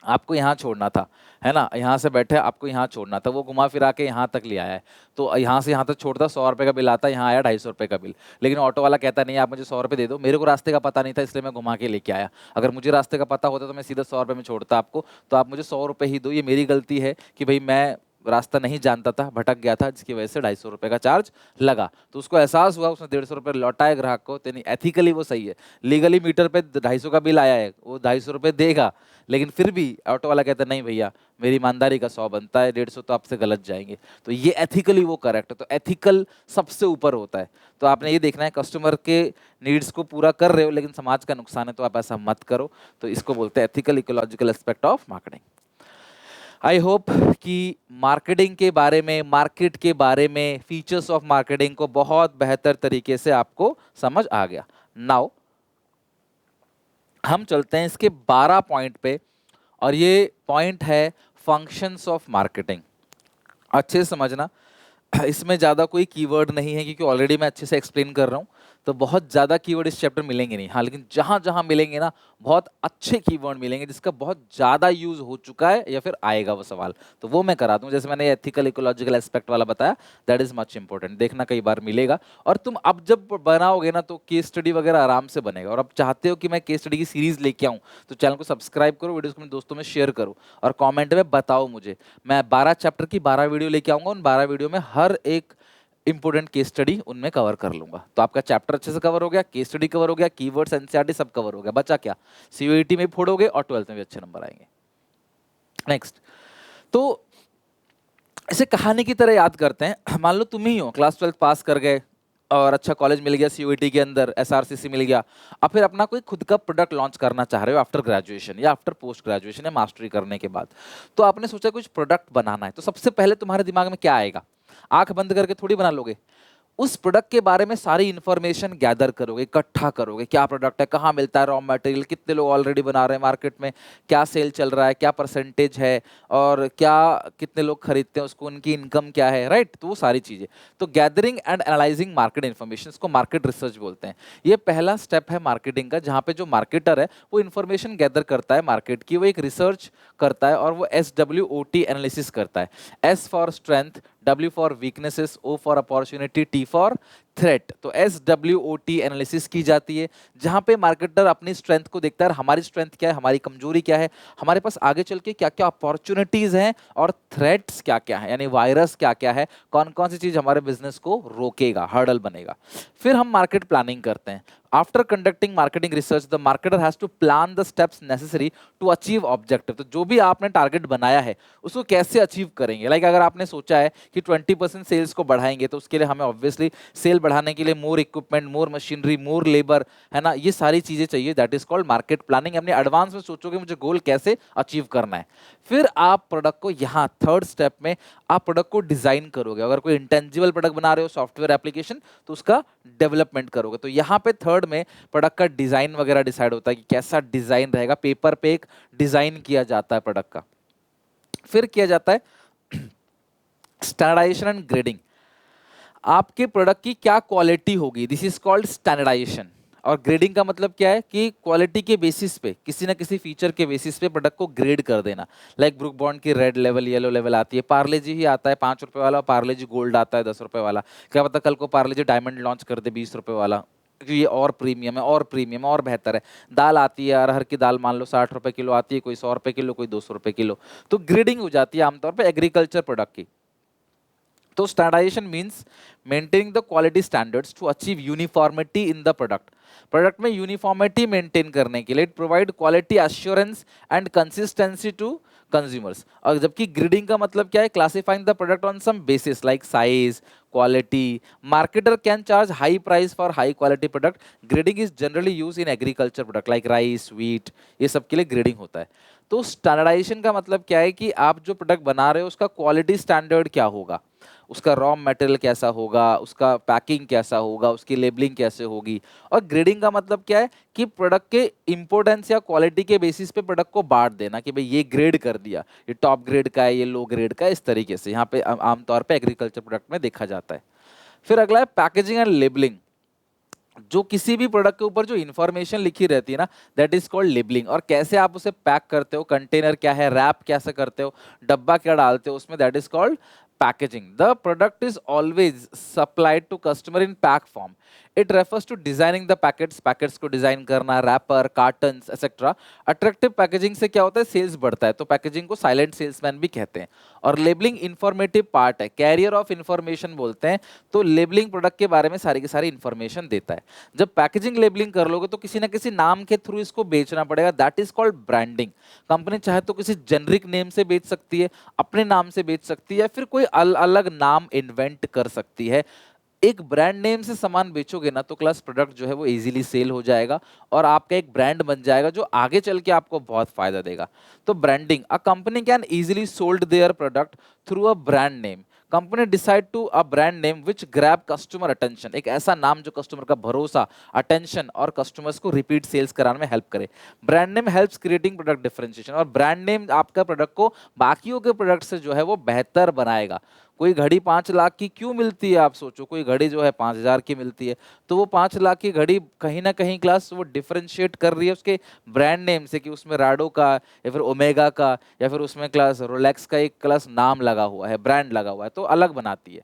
आपको यहाँ छोड़ना था, है ना, यहाँ से बैठे आपको यहाँ छोड़ना था, वो घुमा फिरा के यहाँ तक ले आया है, तो यहाँ से यहाँ तक छोड़ता 100 रुपये का बिल आता, यहाँ आया 250 रुपये का बिल। लेकिन ऑटो वाला कहता नहीं आप मुझे 100 रुपये दे दो, मेरे को रास्ते का पता नहीं था इसलिए मैं घुमा के लेके आया, अगर मुझे रास्ते का पता होता तो मैं सीधा 100 रुपये में छोड़ता आपको, तो आप मुझे 100 रुपये ही दो, ये मेरी गलती है कि भाई मैं रास्ता नहीं जानता था, भटक गया था, जिसकी वजह से 250 रुपये का चार्ज लगा। तो उसको एहसास हुआ, उसने 150 रुपये लौटाए ग्राहक को, तो एथिकली वो सही है। लीगली मीटर पे 250 का बिल आया है, वो 250 रुपये देगा, लेकिन फिर भी ऑटो वाला कहता है नहीं भैया मेरी ईमानदारी का 100 बनता है, 150 तो आपसे गलत जाएंगे, तो ये एथिकली वो करेक्ट है। तो एथिकल सबसे ऊपर होता है। तो आपने ये देखना है कस्टमर के नीड्स को पूरा कर रहे हो लेकिन समाज का नुकसान है तो आप ऐसा मत करो, तो इसको बोलते हैं ethical ecological aspect of marketing. I hope कि मार्केटिंग के बारे में, मार्केट के बारे में, फीचर्स ऑफ मार्केटिंग को बहुत बेहतर तरीके से आपको समझ आ गया। नाउ हम चलते हैं इसके 12 पॉइंट पे, और ये पॉइंट है फंक्शंस ऑफ मार्केटिंग। अच्छे से समझना, इसमें ज़्यादा कोई कीवर्ड नहीं है क्योंकि ऑलरेडी मैं अच्छे से एक्सप्लेन कर रहा हूँ, तो बहुत ज़्यादा कीवर्ड इस चैप्टर मिलेंगे नहीं। हाँ, लेकिन जहाँ जहाँ मिलेंगे ना बहुत अच्छे कीवर्ड मिलेंगे जिसका बहुत ज़्यादा यूज़ हो चुका है या फिर आएगा वो सवाल, तो वो मैं करा दूँ। जैसे मैंने एथिकल इकोलॉजिकल एस्पेक्ट वाला बताया, दैट इज़ मच इंपॉर्टेंट, देखना कई बार मिलेगा। और तुम अब जब बनाओगे ना तो केस स्टडी वगैरह आराम से बनेगा। और अब चाहते हो कि मैं केस स्टडी की सीरीज़ लेके आऊँ तो चैनल को सब्सक्राइब करो, वीडियोज़ को अपने दोस्तों में शेयर करो और कॉमेंट में बताओ मुझे। मैं 12 चैप्टर की 12 वीडियो लेके आऊँगा, उन 12 वीडियो में हर एक इंपोर्टेंट केस स्टडी उनमें कवर कर लूंगा। तो आपका चैप्टर अच्छे से कवर हो गया, केस स्टडी कवर हो गया, कीवर्ड्स एनसीईआरटी सब कवर हो गया, बचा क्या, सीयूईटी में फोड़ोगे और 12th में भी अच्छे नंबर आएंगे। नेक्स्ट, तो इसे कहानी की तरह याद करते हैं। मान लो तुम ही हो, क्लास 12th पास कर गए और अच्छा कॉलेज मिल गया, सीयूईटी के अंदर एसआरसीसी मिल गया, अब फिर अपना कोई खुद का प्रोडक्ट लॉन्च करना चाह रहे हो आफ्टर ग्रेजुएशन या आफ्टर पोस्ट ग्रेजुएशन या मास्टरी करने के बाद। तो आपने सोचा कुछ प्रोडक्ट बनाना है, तो सबसे पहले तुम्हारे दिमाग में क्या आएगा, आंख बंद करके थोड़ी बना लोगे, उस प्रोडक्ट के बारे में सारी इंफॉर्मेशन गैदर करोगे, इकट्ठा करोगे, क्या प्रोडक्ट है, कहाँ मिलता है रॉ मटेरियल, कितने लोग ऑलरेडी बना रहे हैं मार्केट में, क्या सेल चल रहा है, क्या परसेंटेज है, और क्या कितने लोग खरीदते हैं उसको, उनकी इनकम क्या है, राइट। तो वो सारी चीज़ें, तो gathering and analysing market information को मार्केट रिसर्च बोलते हैं। ये पहला स्टेप है मार्केटिंग का, जहाँ पे जो मार्केटर है वो इन्फॉर्मेशन गैदर करता है मार्केट की, वो एक रिसर्च करता है और वो SWOT एनालिसिस करता है। S for strength, W for weaknesses, O for opportunity, T for threat, तो SWOT एनालिसिस की जाती है, जहां पे मार्केटर अपनी स्ट्रेंथ को देखता है, हमारी स्ट्रेंथ क्या है, हमारी कमजोरी क्या है, हमारे पास आगे चल के क्या क्या अपॉर्चुनिटीज हैं, और थ्रेट्स क्या क्या है, यानी वायरस क्या क्या है, कौन कौन सी चीज हमारे बिजनेस को रोकेगा, हर्डल बनेगा। फिर हम मार्केट प्लानिंग करते हैं। After conducting marketing research the marketer has to plan the steps necessary to achieve objective. तो जो भी आपने टारगेट बनाया है उसको कैसे अचीव करेंगे। लाइक अगर आपने सोचा है कि 20% सेल्स को बढ़ाएंगे, तो उसके लिए हमें ऑब्वियसली सेल बढ़ाने के लिए मोर इक्विपमेंट, मोर मशीनरी, मोर लेबर, है ना, ये सारी चीजें चाहिए। That is called market planning. अपने एडवांस में सोचोगे मुझे गोल कैसे अचीव करना है। फिर आप प्रोडक्ट को, यहाँ थर्ड स्टेप में आप प्रोडक्ट को डिजाइन करोगे। अगर कोई इंटेंजिबल प्रोडक्ट बना रहे हो, सॉफ्टवेयर एप्लीकेशन, तो उसका डेवलपमेंट करोगे। तो यहाँ पे थर्ड में प्रोडक्ट का डिजाइन वगैरह डिसाइड होता है कि कैसा डिजाइन रहेगा। पेपर पे एक डिजाइन किया जाता है प्रोडक्ट का। फिर किया जाता है स्टैंडर्डाइजेशन एंड ग्रेडिंग। आपके प्रोडक्ट की क्या क्वालिटी होगी, दिस इज कॉल्ड स्टैंडर्डाइजेशन। और ग्रेडिंग का मतलब क्या है कि क्वालिटी के बेसिस पे, किसी ना किसी फीचर के बेसिस पे प्रोडक्ट को ग्रेड कर देना। लाइक ब्रुक बॉन्ड की रेड लेवल, येलो लेवल आती है, पार्ले जी ही आता है 5 रुपए वाला, पार्ले जी गोल्ड आता है 10 रुपए वाला। क्या पता कल को पार्ले जी डायमंड लॉन्च कर दे 20 रुपए वाला, क्योंकि ये और प्रीमियम है, और प्रीमियम और बेहतर है। दाल आती है, अरहर की दाल मान लो 60 रुपए किलो आती है, कोई 100 रुपए किलो, कोई 200 रुपए किलो। तो ग्रेडिंग हो जाती है आमतौर पर एग्रीकल्चर प्रोडक्ट की। तो standardisation means maintaining the quality standards to achieve uniformity in the product. Product में यूनिफॉर्मिटी मेंटेन करने के लिए it provide quality assurance and consistency to consumers. और जबकि ग्रेडिंग का मतलब क्या है, classifying the product on some basis like size, quality. Marketer can charge high price for high quality product. Grading is generally use in agriculture product like rice, wheat, ये सब के लिए ग्रेडिंग होता है। तो स्टैंडर्डाइजेशन का मतलब क्या है कि आप जो प्रोडक्ट बना रहे हो उसका क्वालिटी स्टैंडर्ड क्या होगा, उसका रॉ मटेरियल कैसा होगा, उसका पैकिंग कैसा होगा, उसकी लेबलिंग कैसे होगी। और ग्रेडिंग का मतलब क्या है कि प्रोडक्ट के इंपोर्टेंस या क्वालिटी के बेसिस पे प्रोडक्ट को बांट देना कि भाई ये ग्रेड कर दिया, ये टॉप ग्रेड का है, ये लो ग्रेड का है, इस तरीके से यहाँ पे आमतौर पे एग्रीकल्चर प्रोडक्ट में देखा जाता है। फिर अगला है पैकेजिंग एंड लेबलिंग। जो किसी भी प्रोडक्ट के ऊपर जो इंफॉर्मेशन लिखी रहती है ना, दैट इज कॉल्ड लेबलिंग। और कैसे आप उसे पैक करते हो, कंटेनर क्या है, रैप कैसे करते हो, डब्बा क्या डालते हो उसमें, that is called packaging. The product is always supplied to customer in pack form. It refers to designing the packets, packets को डिजाइन करना, wrapper, cartons etcetera. Attractive packaging से क्या होता है, सेल्स बढ़ता है, तो पैकेजिंग को साइलेंट सेल्समैन भी कहते हैं। और लेबलिंग इंफॉर्मेटिव पार्ट है, कैरियर ऑफ इंफॉर्मेशन बोलते हैं। तो लेबलिंग प्रोडक्ट के बारे में सारी की सारी इंफॉर्मेशन देता है। जब पैकेजिंग लेबलिंग कर लोगे तो किसी ना किसी नाम के थ्रू इसको बेचना पड़ेगा, that is called branding. Company चाहे तो किसी जेनरिक नेम से बेच सकती है, अपने नाम से बेच सकती है, फिर कोई अलग नाम इन्वेंट कर सकती है। एक ब्रांड नेम से सामान बेचोगे ना तो क्लास प्रोडक्ट जो है वो इजीली सेल हो जाएगा और आपका एक ब्रांड बन जाएगा जो आगे चल के आपको बहुत फायदा देगा। तो branding, a company can easily sold their product through a brand name. Company decide to a brand name which grab customer attention, एक ऐसा नाम जो कस्टमर का भरोसा, अटेंशन और कस्टमर्स को रिपीट सेल्स कराने में हेल्प करे। Brand name helps creating product differentiation, और ब्रांड नेम आपका प्रोडक्ट को बाकियों के प्रोडक्ट से जो है वो बेहतर बनाएगा। कोई घड़ी 5 लाख की क्यों मिलती है, आप सोचो, कोई घड़ी जो है 5 हजार की मिलती है, तो वो 5 लाख की घड़ी कहीं ना कहीं क्लास वो डिफरेंशिएट कर रही है उसके ब्रांड नेम से, कि उसमें राडो का या फिर ओमेगा का या फिर उसमें क्लास रोलेक्स का एक क्लास नाम लगा हुआ है, ब्रांड लगा हुआ है, तो अलग बनाती है।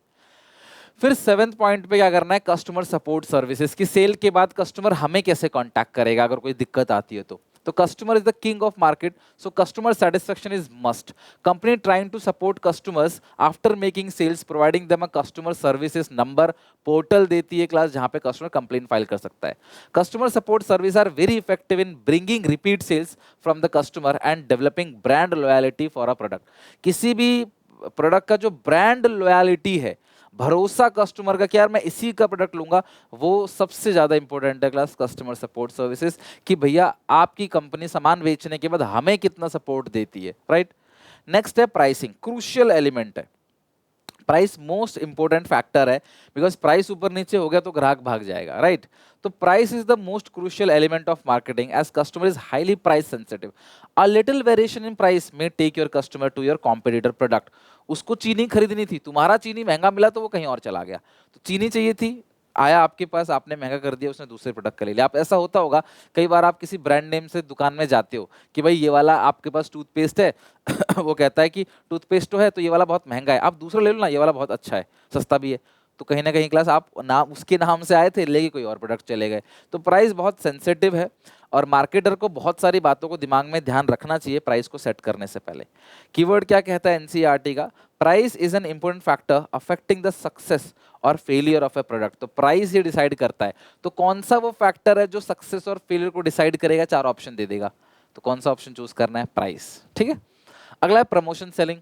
फिर सेवेंथ पॉइंट पे क्या करना है, कस्टमर सपोर्ट सर्विसेज की। सेल के बाद कस्टमर हमें कैसे कांटेक्ट करेगा अगर कोई दिक्कत आती है तो customer is the king of market, so customer satisfaction is must. Company trying to support customers after making sales, providing them a customer services number, portal देती है क्लास जहां पे कस्टमर कंप्लेन फाइल कर सकता है। Customer support service are very effective in bringing repeat sales from the customer and developing brand loyalty for a product. किसी भी product का जो ब्रांड लॉयलिटी है, भरोसा कस्टमर का कि यार मैं इसी का प्रोडक्ट लूंगा, वो सबसे ज्यादा इंपॉर्टेंट है क्लास कस्टमर सपोर्ट सर्विसेज, कि भैया आपकी कंपनी सामान बेचने के बाद हमें कितना सपोर्ट देती है, राइट। नेक्स्ट है प्राइसिंग, क्रूशियल एलिमेंट है। प्राइस मोस्ट इंपोर्टेंट फैक्टर है, बिकॉज प्राइस ऊपर नीचे हो गया तो ग्राहक भाग जाएगा, राइट। तो price is the most crucial element of marketing as customer is highly price sensitive. A little variation in price में take your customer to your competitor product. उसको चीनी खरीदनी थी, तुम्हारा चीनी महंगा मिला तो वो कहीं और चला गया, तो चीनी चाहिए थी, आया आपके पास, आपने महंगा कर दिया, उसने दूसरे प्रोडक्ट का ले लिया। आप ऐसा होता होगा कई बार, आप किसी ब्रांड नेम से दुकान में जाते हो कि भाई ये वाला आपके पास टूथपेस्ट है वो कहता है कि टूथपेस्ट तो है तो ये वाला बहुत महंगा है, आप दूसरा ले लो ना, ये वाला बहुत अच्छा है, सस्ता भी है। तो कहीं ना कहीं क्लास आप नाम उसके नाम से आए थे लेके कोई और प्रोडक्ट चले गए। तो प्राइस बहुत सेंसिटिव है और मार्केटर को बहुत सारी बातों को दिमाग में ध्यान रखना चाहिए प्राइस को सेट करने से पहले। कीवर्ड क्या कहता है एनसीईआरटी का, price is an important factor affecting the success और फेलियर ऑफ ए प्रोडक्ट। तो प्राइस ये डिसाइड करता है, तो कौन सा वो फैक्टर है जो सक्सेस और फेलियर को डिसाइड करेगा, 4 ऑप्शन दे देगा, तो कौन सा ऑप्शन चूज करना है, प्राइस। ठीक है, अगला है promotion selling.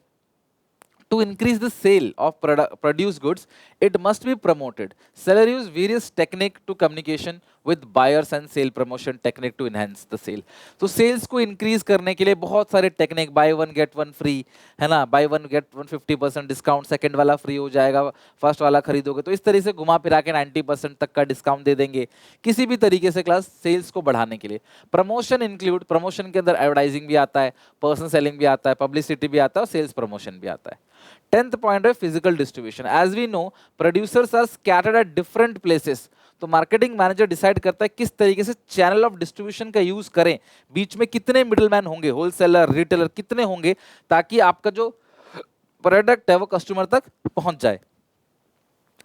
To increase the sale of produced goods, it must be promoted. Seller use various technique to communication with buyers and sale promotion technique to enhance the sale. तो sales को increase करने के लिए बहुत सारे technique, buy one get one free है ना, buy one get one 50% discount, second वाला फ्री हो जाएगा, फर्स्ट वाला खरीदोगे तो इस तरह से घुमा फिरा के 90% तक का डिस्काउंट दे देंगे किसी भी तरीके से क्लास सेल्स को बढ़ाने के लिए। प्रमोशन इंक्लूड, प्रमोशन के अंदर एडवर्टाइजिंग भी आता है, पर्सन सेलिंग भी आता है, पब्लिसिटी भी आता है और सेल्स प्रमोशन भी आता है। 10th पॉइंट है physical distribution. As we know producers are scattered at different places, तो मार्केटिंग मैनेजर डिसाइड करता है किस तरीके से चैनल ऑफ डिस्ट्रीब्यूशन का यूज करें, बीच में कितने मिडलमैन होंगे, होलसेलर, रिटेलर कितने होंगे, ताकि आपका जो प्रोडक्ट है वो कस्टमर तक पहुंच जाए।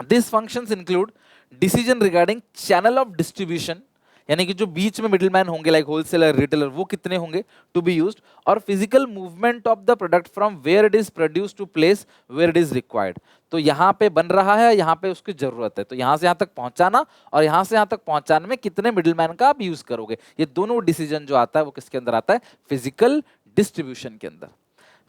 This functions include decision regarding channel of distribution, यानी कि जो बीच में मिडिलमैन होंगे लाइक होलसेलर, रिटेलर, वो कितने होंगे टू बी यूज्ड, और physical movement of the product from where it is produced to place where it is required. तो यहाँ पे बन रहा है, यहाँ पे उसकी जरूरत है, तो यहाँ से यहाँ तक पहुंचाना और यहाँ से यहाँ तक पहुंचाने में कितने मिडिलमैन का आप यूज करोगे, ये दोनों डिसीजन जो आता है वो किसके अंदर आता है, फिजिकल डिस्ट्रीब्यूशन के अंदर।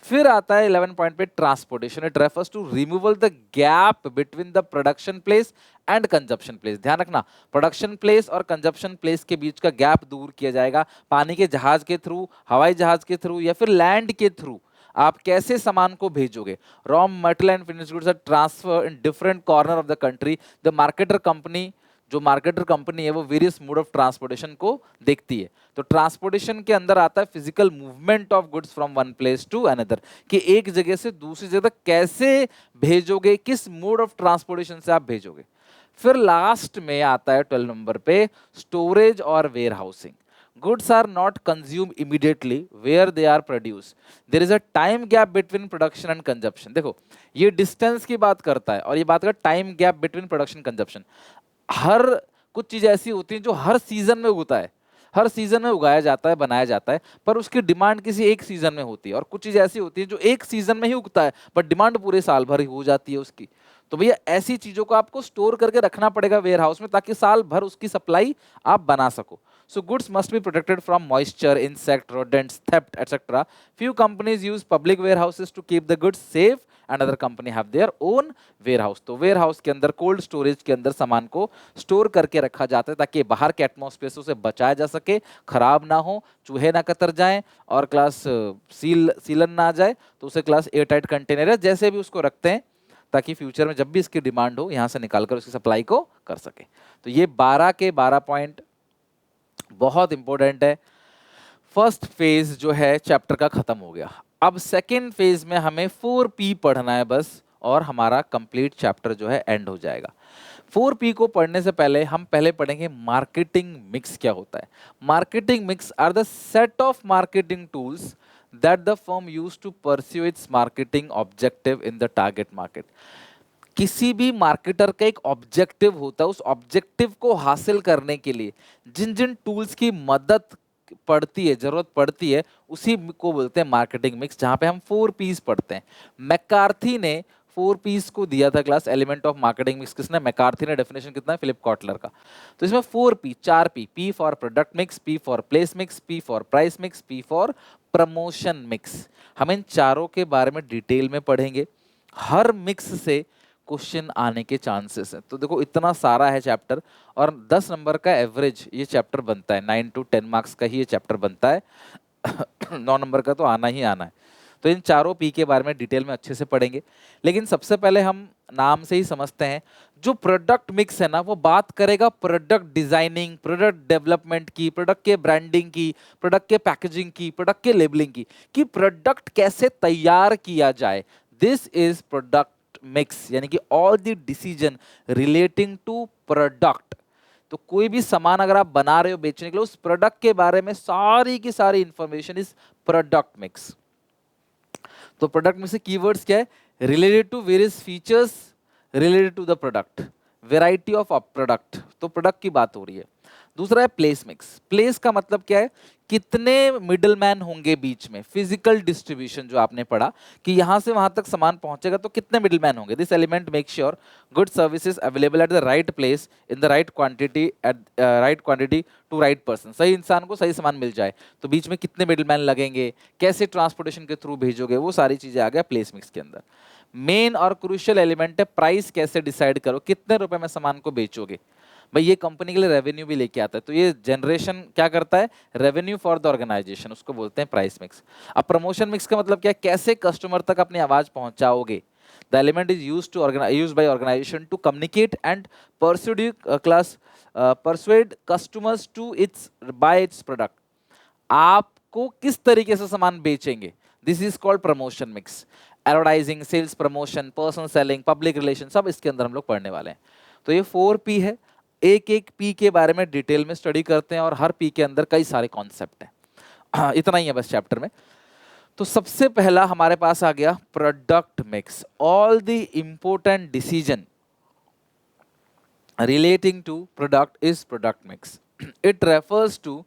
फिर आता है 11 पॉइंट पे transportation. It refers to removal the gap between the production place and consumption place. ध्यान रखना, प्रोडक्शन प्लेस और कंजप्शन प्लेस के बीच का गैप दूर किया जाएगा, पानी के जहाज के थ्रू, हवाई जहाज के थ्रू या फिर लैंड के थ्रू आप कैसे सामान को भेजोगे। Raw material and finished goods are transfer in different corner of the country. The marketer company, जो मार्केटर कंपनी है वो वेरियस मोड ऑफ ट्रांसपोर्टेशन को देखती है। तो ट्रांसपोर्टेशन के अंदर आता है physical movement of goods from one place to another, कि एक जगह से दूसरी जगह कैसे भेजोगे, किस मोड ऑफ ट्रांसपोर्टेशन से आप भेजोगे। फिर लास्ट में आता है 12 नंबर पे स्टोरेज और warehousing. Goods are not consumed immediately where they are produced. There is a time gap between production and consumption. देखो ये डिस्टेंस की बात करता है और ये बात करता है time gap between production consumption. हर कुछ चीज ऐसी होती है जो हर सीजन में उगता है, हर सीजन में उगाया जाता है, बनाया जाता है, पर उसकी डिमांड किसी एक सीजन में होती है, और कुछ चीज ऐसी होती है जो एक सीजन में ही उगता है बट डिमांड पूरे साल भर ही हो जाती है उसकी। तो भैया ऐसी चीजों को आपको स्टोर करके रखना पड़ेगा वेयर हाउस में, ताकि साल भर उसकी सप्लाई आप बना सको। So goods must be protected from moisture, insect, rodents, theft, etc. Few companies use public warehouses to keep the goods safe, and other company have their own warehouse. तो warehouse के अंदर कोल्ड स्टोरेज के अंदर सामान को store करके रखा जाता है ताकि बाहर के एटमॉस्फेयर से उसे बचाया जा सके, खराब ना हो, चूहे ना कतर जाएं और क्लास सीलन ना आ जाए, तो उसे क्लास एयर टाइट कंटेनर है जैसे भी उसको रखते हैं, ताकि फ्यूचर में जब भी इसकी डिमांड हो यहाँ से निकालकर उसकी सप्लाई को कर सके। तो ये 12 के 12 पॉइंट बहुत इंपॉर्टेंट है। फर्स्ट फेज जो है चैप्टर का खत्म हो गया, अब सेकेंड फेज में हमें 4P पढ़ना है बस, और हमारा कंप्लीट चैप्टर जो है एंड हो जाएगा। 4P को पढ़ने से पहले हम पहले पढ़ेंगे मार्केटिंग मिक्स क्या होता है। Marketing mix are the set of marketing tools that the firm use to pursue its marketing objective in the target market. किसी भी मार्केटर का एक ऑब्जेक्टिव होता है, उस ऑब्जेक्टिव को हासिल करने के लिए जिन जिन टूल्स की मदद पड़ती है, जरूरत पड़ती है, उसी को बोलते हैं मार्केटिंग मिक्स, जहां पे हम 4Ps पढ़ते हैं। मैकार्थी ने 4Ps को दिया था class, element of marketing mix किसने, मैकार्थी ने। डेफिनेशन कितना है, फिलिप कॉटलर का। तो इसमें 4P, 4P, P for product mix, P for place mix, P for price mix, P for promotion mix. हम इन चारों के बारे में डिटेल में पढ़ेंगे। हर मिक्स से क्वेश्चन आने के चांसेस हैं। तो देखो इतना सारा है चैप्टर, और 10 नंबर का एवरेज ये चैप्टर बनता है, 9 to 10 मार्क्स का ही ये चैप्टर बनता है। 9 नंबर का तो आना ही आना है। तो इन चारों P के बारे में डिटेल में अच्छे से पढ़ेंगे, लेकिन सबसे पहले हम नाम से ही समझते हैं। जो प्रोडक्ट मिक्स है ना, वो बात करेगा प्रोडक्ट डिजाइनिंग, प्रोडक्ट डेवलपमेंट की, प्रोडक्ट के ब्रांडिंग की, प्रोडक्ट के पैकेजिंग की, प्रोडक्ट के लेबलिंग की, कि प्रोडक्ट कैसे तैयार किया जाए। दिस इज प्रोडक्ट मिक्स, यानी कि all the decision relating to product. तो कोई भी सामान अगर आप बना रहे हो बेचने के लिए, उस प्रोडक्ट के बारे में सारी की सारी इंफॉर्मेशन इज प्रोडक्ट मिक्स। तो प्रोडक्ट में से कीवर्ड्स क्या है, related to various features related to the product, variety of product, तो प्रोडक्ट की बात हो रही है। दूसरा है प्लेस मिक्स। प्लेस का मतलब क्या है, कितने मिडलमैन होंगे बीच में, फिजिकल डिस्ट्रीब्यूशन जो आपने पढ़ा कि यहां से वहां तक सामान पहुंचेगा तो कितने मिडलमैन होंगे। This element make sure good services available at the right place in the right quantity at right quantity to right person, सही इंसान को सही सामान मिल जाए। तो बीच में कितने मिडलमैन लगेंगे, कैसे ट्रांसपोर्टेशन के थ्रू भेजोगे, वो सारी चीजें आ गया प्लेस मिक्स के अंदर। मेन और क्रूशियल एलिमेंट है प्राइस, कैसे डिसाइड करो कितने रुपए में सामान को बेचोगे। भाई ये कंपनी के लिए रेवेन्यू भी लेके आता है, तो ये जनरेशन क्या करता है, रेवेन्यू फॉर द ऑर्गेनाइजेशन, उसको बोलते हैं प्राइस मिक्स। अब प्रमोशन मिक्स का मतलब क्या है, कैसे कस्टमर तक अपनी आवाज पहुंचाओगे। The element is used by organisation to communicate and persuade customers to its buy its product. आपको किस तरीके से सामान बेचेंगे, this is called promotion mix. Advertising, sales promotion, personal selling, public relation, सब इसके अंदर हम लोग पढ़ने वाले हैं। तो ये 4P है, एक एक पी के बारे में डिटेल में स्टडी करते हैं और हर पी के अंदर कई सारे कॉन्सेप्ट हैं। इतना ही है बस चैप्टर में। तो सबसे पहला हमारे पास आ गया product mix. All the important decision relating to product is product mix. It refers to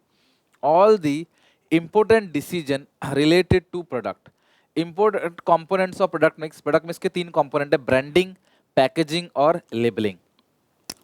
all the important decision related to product. Important components of product mix. Product mix के तीन component है, branding, packaging और labeling.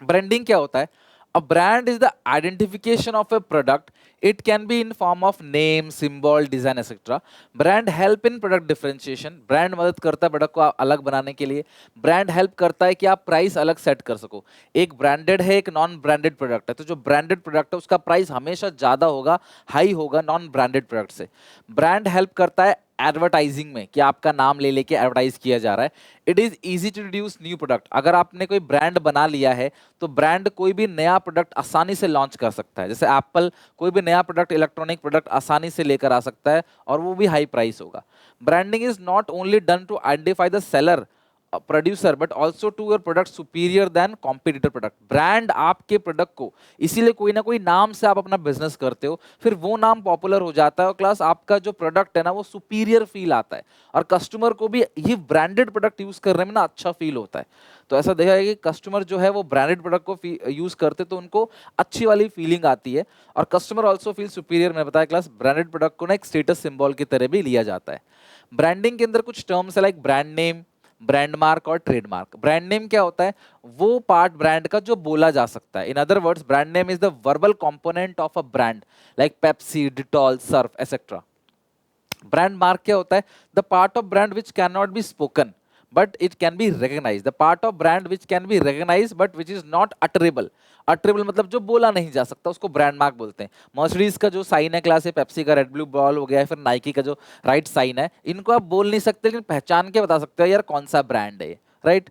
Branding क्या होता है? A brand is the identification of a product. It can be in form of name, symbol, design, etc. Brand help in product differentiation. Brand मदद करता है प्रोडक्ट को अलग बनाने के लिए। ब्रांड हेल्प करता है कि आप प्राइस अलग सेट कर सको। एक ब्रांडेड है, एक नॉन ब्रांडेड प्रोडक्ट है, तो जो ब्रांडेड प्रोडक्ट है उसका प्राइस हमेशा ज्यादा होगा, हाई होगा नॉन ब्रांडेड प्रोडक्ट से। ब्रांड हेल्प करता है एडवर्टाइजिंग में कि आपका नाम ले लेके एडवर्टाइज किया जा रहा है। It is easy to introduce new product. अगर आपने कोई ब्रांड बना लिया है तो ब्रांड कोई भी नया प्रोडक्ट आसानी से लॉन्च कर सकता है। जैसे एप्पल कोई भी नया प्रोडक्ट, इलेक्ट्रॉनिक प्रोडक्ट आसानी से लेकर आ सकता है और वो भी हाई प्राइस होगा। Branding is not only done to identify the seller producer but also to your product superior than competitor product. Brand आपके प्रोडक्ट को, इसीलिए कोई ना कोई नाम से आप अपना बिजनेस करते हो, फिर वो नाम पॉपुलर हो जाता है और क्लास आपका जो प्रोडक्ट है ना वो सुपीरियर फील आता है और कस्टमर को भी ये ब्रांडेड प्रोडक्ट यूज करने में ना अच्छा फील होता है। तो ऐसा देखा है कि कस्टमर जो है वो ब्रांडेड प्रोडक्ट को यूज करते तो उनको अच्छी वाली फीलिंग आती है और कस्टमर ऑल्सो फील सुपीरियर। मैंने बताया क्लास ब्रांडेड प्रोडक्ट को ना एक स्टेटस सिंबल की तरह भी लिया जाता है। ब्रांडिंग के अंदर कुछ टर्म्स है like brand name, brand mark और ट्रेडमार्क। ब्रांड नेम क्या होता है, वो पार्ट ब्रांड का जो बोला जा सकता है। In other words brand name is the verbal component of a brand like Pepsi, Dettol, Surf etcetera. Brand mark क्या होता है, the part of brand which can not be spoken but it can be recognised. The part of brand which can be recognised but which is not utterable. Utterable मतलब जो बोला नहीं जा सकता उसको ब्रांड मार्क बोलते हैं। मर्सिडीज का जो साइन है क्लास है, पेप्सी का रेड ब्लू बॉल हो गया, फिर नाइकी का जो राइट साइन है, इनको आप बोल नहीं सकते लेकिन पहचान के बता सकते हो यार कौन सा ब्रांड है, राइट।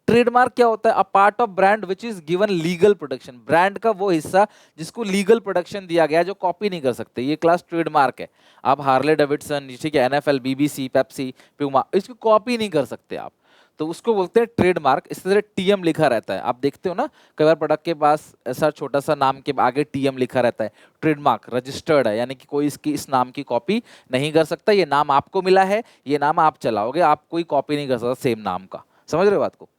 ट्रेडमार्क क्या होता है, a part of brand which is given legal protection. Brand का वो हिस्सा जिसको लीगल प्रोटेक्शन दिया गया है, जो कॉपी नहीं कर सकते, ये क्लास ट्रेडमार्क है। आप हार्ले डेविडसन, ठीक है, एनएफएल, बीबीसी, पेप्सी, प्यूमा, इसकी कॉपी नहीं कर सकते आप, तो उसको बोलते हैं ट्रेडमार्क। इस तरह टीएम लिखा रहता है, आप देखते हो ना कई बार प्रोडक्ट के पास ऐसा छोटा सा नाम के आगे टीएम लिखा रहता है। ट्रेडमार्क रजिस्टर्ड है, यानी कि कोई इसकी इस नाम की कॉपी नहीं कर सकता। ये नाम आपको मिला है, ये नाम आप चलाओगे, आप कोई कॉपी नहीं कर सकता सेम नाम का। समझ रहे हो बात को।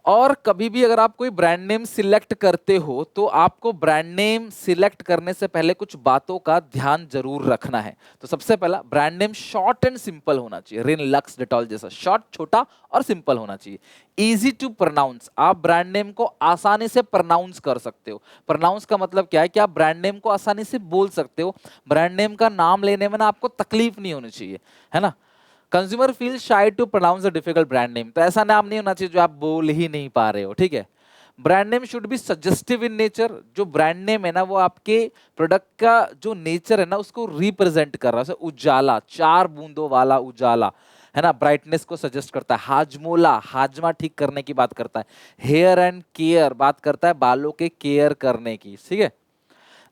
और कभी भी अगर आप कोई ब्रांड नेम सिलेक्ट करते हो तो आपको ब्रांड नेम सिलेक्ट करने से पहले कुछ बातों का ध्यान जरूर रखना है। तो सबसे पहला, brand name short and simple होना चाहिए। रिन, लक्स, डेटॉल जैसा शॉर्ट, छोटा और सिंपल होना चाहिए। इजी टू प्रोनाउंस, आप ब्रांड नेम को आसानी से प्रोनाउंस कर सकते हो। प्रोनाउंस का मतलब क्या है कि आप ब्रांड नेम को आसानी से बोल सकते हो। ब्रांड नेम का नाम लेने में ना आपको तकलीफ नहीं होनी चाहिए, है ना। Consumer feel shy to pronounce a difficult brand name, तो ऐसा नाम नहीं होना चाहिए जो आप बोल ही नहीं पा रहे हो, ठीक है। Brand name should be suggestive in nature. जो ब्रांड नेम है ना वो आपके प्रोडक्ट का जो नेचर है ना उसको रिप्रेजेंट कर रहा है। उजाला, 4 बूंदों वाला उजाला, है ना, ब्राइटनेस को सजेस्ट करता है। हाजमोला, हाजमा ठीक करने की बात करता है। हेयर एंड केयर, बात करता है बालों के केयर करने की, ठीक है।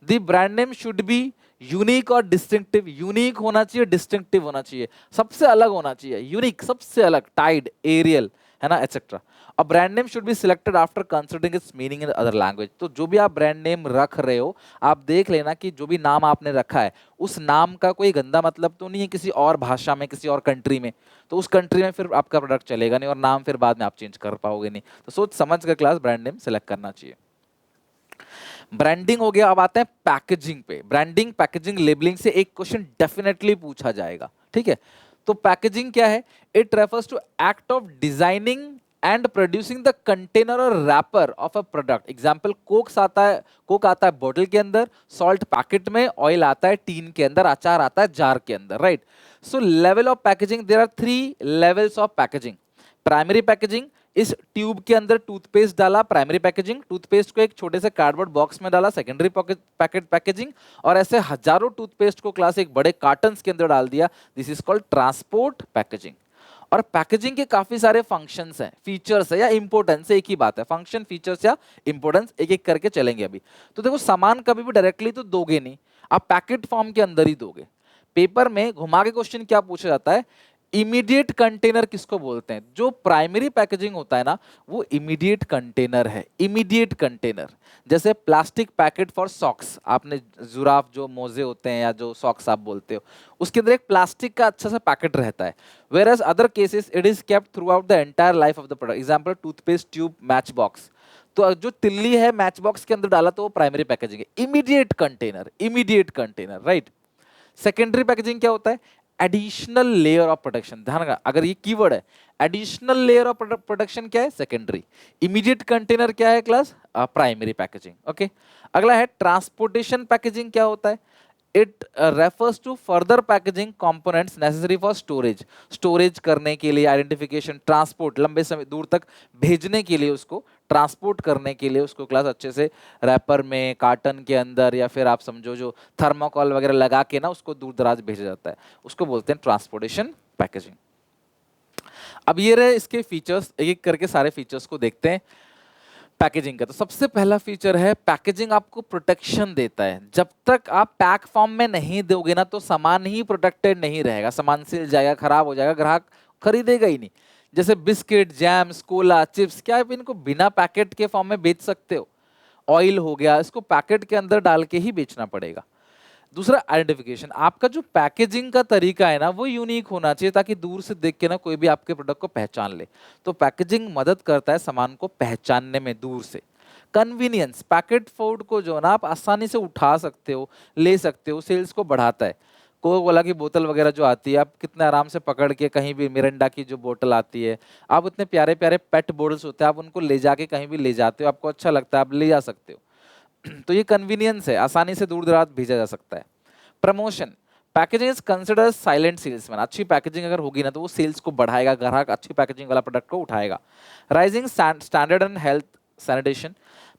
The brand name should be unique और डिस्टिंक्टिव। यूनिक होना चाहिए, डिस्टिंक्टिव होना चाहिए, सबसे अलग होना चाहिए। यूनिक सबसे अलग, टाइड, एरियल, है ना, etcetera. A brand name should be selected after considering it's meaning in other language. तो जो भी आप ब्रांड नेम रख रहे हो, आप देख लेना कि जो भी नाम आपने रखा है उस नाम का कोई गंदा मतलब तो नहीं है किसी और भाषा में, किसी और कंट्री में। तो उस कंट्री में फिर आपका प्रोडक्ट चलेगा नहीं और नाम फिर बाद में आप चेंज कर पाओगे नहीं। तो सोच समझ कर क्लास ब्रांड नेम सेलेक्ट करना चाहिए। ब्रांडिंग हो गया, अब आते हैं पैकेजिंग पे। ब्रांडिंग, पैकेजिंग, लेबलिंग से एक क्वेश्चन डेफिनेटली पूछा जाएगा, ठीक है। तो पैकेजिंग क्या है? It refers to act of designing and producing the container और wrapper of a product. Example, Coke आता है, कोक आता है बोतल के अंदर, सॉल्ट पैकेट में, ऑयल आता है टीन के अंदर, अचार आता है जार के अंदर, right. So level of packaging, there are 3 levels of packaging. Primary packaging, इस ट्यूब के अंदर टूथपेस्ट डाला, प्राइमरी पैकेजिंग। टूथपेस्ट को एक छोटे से कार्डबोर्ड बॉक्स में डाला, सेकेंडरी पैकेट पैकेजिंग। और ऐसे हजारों टूथपेस्ट को क्लास एक बड़े कार्टन्स के अंदर डाल दिया, this is called transport packaging. और पैकेजिंग के काफी सारे फंक्शंस हैं, फीचर्स है या इंपोर्टेंस है, एक ही बात है, फंक्शन, फीचर्स या इंपोर्टेंस, एक एक करके चलेंगे अभी। तो देखो, सामान कभी भी डायरेक्टली तो दोगे नहीं, आप पैकेट फॉर्म के अंदर ही दोगे। पेपर में घुमा के क्वेश्चन क्या पूछा जाता है? इमीडिएट कंटेनर किसको बोलते हैं? जो प्राइमरी पैकेजिंग होता है ना, वो इमीडिएट कंटेनर है। इमीडिएट कंटेनर जैसे प्लास्टिक पैकेट फॉर सॉक्स, आपने जुराफ जो मोजे होते हैं या जो सॉक्स आप बोलते हो, उसके अंदर एक प्लास्टिक का अच्छा सा पैकेट रहता है। Whereas other cases it is kept throughout the entire life of the product. Example, toothpaste tube, match box. तो जो तिल्ली है मैच बॉक्स के अंदर डाला तो वो प्राइमरी पैकेजिंग है। Immediate container, immediate container, right. Secondary packaging क्या होता है? Additional layer of protection. ध्यान रखना, अगर ये कीवर्ड है, एडिशनल लेयर ऑफ प्रोटेक्शन क्या है? सेकेंडरी। इमीडिएट कंटेनर क्या है क्लास? Primary packaging, okay. अगला है ट्रांसपोर्टेशन पैकेजिंग। क्या होता है? It refers to further packaging components necessary for storage. Storage करने के लिए, आइडेंटिफिकेशन, ट्रांसपोर्ट, लंबे समय दूर तक भेजने के लिए, उसको ट्रांसपोर्ट करने के लिए, उसको क्लास अच्छे से रैपर में, कार्टन के अंदर, या फिर आप समझो जो थर्माकोल वगैरह लगा के ना उसको दूर दराज भेजा जाता है, उसको बोलते हैं ट्रांसपोर्टेशन पैकेजिंग। अब ये रहे इसके फीचर्स, एक एक करके सारे फीचर्स को देखते हैं पैकेजिंग का। तो सबसे पहला फीचर है, पैकेजिंग आपको प्रोटेक्शन देता है। जब तक आप पैक फॉर्म में नहीं दोगे ना, तो सामान ही प्रोटेक्टेड नहीं रहेगा, सामान सिल जाएगा, खराब हो जाएगा, ग्राहक खरीदेगा ही नहीं। जैसे बिस्किट, जैम्स, कोला, चिप्स, क्या आप इनको बिना पैकेट के फॉर्म में बेच सकते हो? ऑयल हो गया, इसको पैकेट के अंदर डाल के ही बेचना पड़ेगा। दूसरा, आइडेंटिफिकेशन। आपका जो पैकेजिंग का तरीका है ना, वो यूनिक होना चाहिए, ताकि दूर से देख के ना कोई भी आपके प्रोडक्ट को पहचान ले। तो पैकेजिंग मदद करता है सामान को पहचानने में दूर से। कन्वीनियंस, पैकेट फूड को जो ना आप आसानी से उठा सकते हो, ले सकते हो, सेल्स को बढ़ाता है। कोका कोला की बोतल वगैरह जो आती है, आप कितने आराम से पकड़ के, कहीं भी मिरिंडा की जो बोतल आती है, आप इतने प्यारे प्यारे पेट बोटल्स होते हैं, आप उनको ले जाके कहीं भी ले जाते हो, आपको अच्छा लगता है, आप ले जा सकते हो। तो ये कन्वीनियंस है, आसानी से दूर दराज भेजा जा सकता है। Promotion, packaging is consider silent salesman. अच्छी पैकेजिंग अगर होगी ना, तो वो सेल्स को बढ़ाएगा, ग्राहक अच्छी पैकेजिंग वाला प्रोडक्ट को उठाएगा। Rising standard and health sanitation,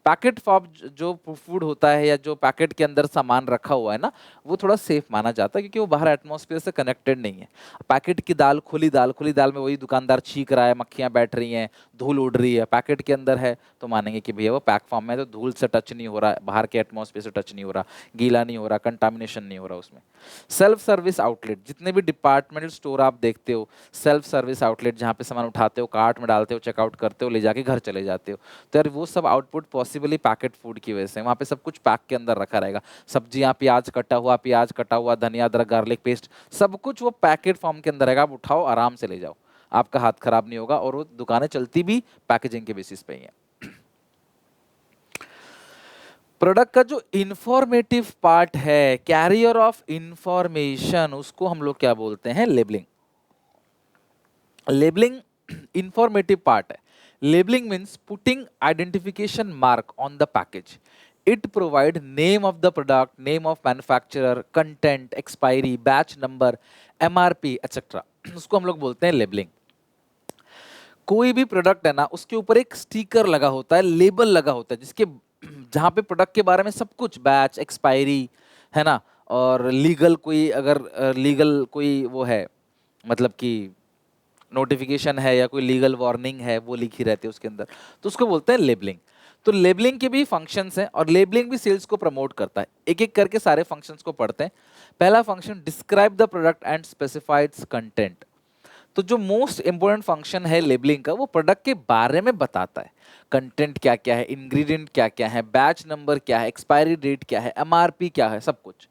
packet form जो फूड होता है या जो पैकेट के अंदर सामान रखा हुआ है ना, वो थोड़ा सेफ माना जाता है, क्योंकि वो बाहर एटमॉस्फेयर से कनेक्टेड नहीं है। पैकेट की दाल, खुली दाल, खुली दाल में वही दुकानदार छींक रहा है, मक्खियां बैठ रही हैं, धूल उड़ रही है, पैकेट के अंदर है तो मानेंगे कि भैया वो पैक फॉर्म में है, तो धूल से टच नहीं हो रहा है, बाहर के एटमॉस्फेयर से टच नहीं हो रहा, गीला नहीं हो रहा, कंटामिनेशन नहीं हो रहा उसमें। सेल्फ सर्विस आउटलेट, जितने भी डिपार्टमेंटल स्टोर आप देखते हो, सेल्फ सर्विस आउटलेट, जहाँ पे सामान उठाते हो, कार्ट में डालते हो, चेकआउट करते हो, ले जाके घर चले जाते हो, तो यार वो सब आउटपुट पॉसिबली पैकेट फूड की वजह से। वहाँ पे सब कुछ पैक के अंदर रखा रहेगा, सब्जियाँ, प्याज कटा हुआ, धनिया, अदरक, गार्लिक पेस्ट, सब कुछ वो पैकेट फॉर्म के अंदर रहेगा। आप उठाओ, आराम से ले जाओ, आपका हाथ खराब नहीं होगा, और वो दुकानें चलती भी पैकेजिंग के बेसिस पे ही है। प्रोडक्ट का जो इंफॉर्मेटिव पार्ट है, कैरियर ऑफ इंफॉर्मेशन, उसको हम लोग क्या बोलते हैं? लेबलिंग। लेबलिंग इंफॉर्मेटिव पार्ट है। Labelling means putting identification mark on the package. It provide name of the product, name of manufacturer, content, expiry, batch number, MRP etcetera, उसको हम लोग बोलते हैं लेबलिंग। कोई भी प्रोडक्ट है ना, उसके ऊपर एक स्टिकर लगा होता है, लेबल लगा होता है, जिसके जहाँ पे प्रोडक्ट के बारे में सब कुछ, बैच, एक्सपायरी, है ना, और लीगल कोई, अगर लीगल कोई वो है, मतलब कि नोटिफिकेशन है या कोई लीगल वार्निंग है, वो लिखी रहती है उसके अंदर, तो उसको बोलते हैं लेबलिंग। तो लेबलिंग के भी फंक्शंस हैं, और लेबलिंग भी सेल्स को प्रमोट करता है। एक एक करके सारे फंक्शंस को पढ़ते हैं। पहला function, describe the product and specified content. तो जो मोस्ट इंपोर्टेंट फंक्शन है लेबलिंग का, वो प्रोडक्ट के बारे में बताता है। कंटेंट क्या क्या है, इंग्रेडिएंट क्या क्या है, बैच नंबर क्या है, एक्सपायरी डेट क्या है, एमआरपी क्या है, सब कुछ।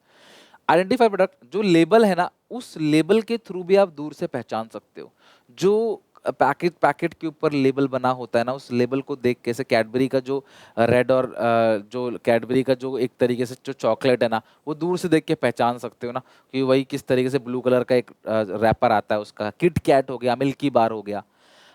आइडेंटिफाई प्रोडक्ट, जो लेबल है ना, उस लेबल के थ्रू भी आप दूर से पहचान सकते हो। जो पैकेट पैकेट के ऊपर लेबल बना होता है ना, उस लेबल को देख के, जैसे कैडबरी का जो रेड और जो कैडबरी का जो एक तरीके से जो चॉकलेट है ना, वो दूर से देख के पहचान सकते हो ना कि वही किस तरीके से ब्लू कलर का एक रैपर आता है उसका। किट कैट हो गया, मिल्की बार हो गया।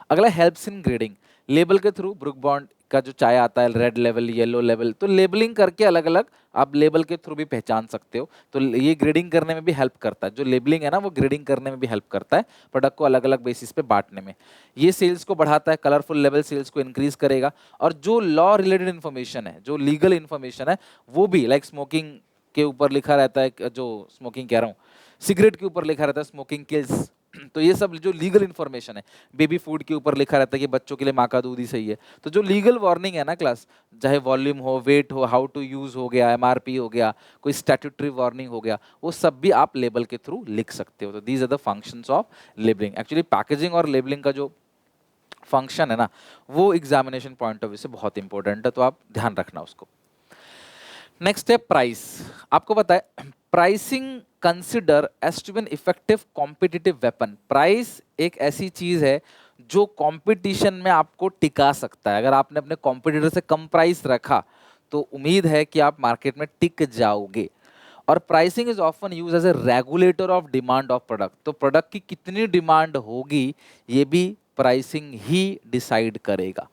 अगला हेल्प्स इन ग्रेडिंग, लेबल के थ्रू ब्रुक बॉन्ड का जो चाय आता है, रेड लेवल, येलो लेवल, तो लेबलिंग करके अलग अलग आप लेबल के थ्रू भी पहचान सकते हो। तो ये ग्रेडिंग करने में भी हेल्प करता है। जो लेबलिंग है ना, वो ग्रेडिंग करने में भी हेल्प करता है, प्रोडक्ट को अलग अलग बेसिस पे बांटने में। ये सेल्स को बढ़ाता है, कलरफुल लेवल सेल्स को इंक्रीज करेगा। और जो लॉ रिलेटेड इन्फॉर्मेशन है, जो लीगल इन्फॉर्मेशन है, वो भी लाइक स्मोकिंग के ऊपर लिखा रहता है, जो स्मोकिंग कह रहा हूँ, सिगरेट के ऊपर लिखा रहता है स्मोकिंग किल्स, तो ये सब जो लीगल इन्फॉर्मेशन है। बेबी फूड के ऊपर लिखा रहता है कि बच्चों के लिए माँ का दूध ही सही है। तो जो लीगल वार्निंग है ना क्लास, चाहे वॉल्यूम हो, वेट हो, हाउ टू यूज हो गया, एमआरपी हो गया, कोई स्टैट्यूटरी वार्निंग हो गया, वो सब भी आप लेबल के थ्रू लिख सकते हो। तो these are the functions of labelling. Actually packaging और लेबलिंग का जो फंक्शन है ना, वो एग्जामिनेशन पॉइंट ऑफ व्यू से बहुत इंपॉर्टेंट है, तो आप ध्यान रखना उसको। नेक्स्ट है प्राइस। आपको पता है pricing consider as to be an effective competitive weapon. Price एक ऐसी चीज है जो कंपटीशन में आपको टिका सकता है। अगर आपने अपने कॉम्पिटिटर से कम प्राइस रखा तो उम्मीद है कि आप मार्केट में टिक जाओगे। और pricing is often use as a regulator of demand of product. तो प्रोडक्ट की कितनी डिमांड होगी ये भी प्राइसिंग ही डिसाइड करेगा।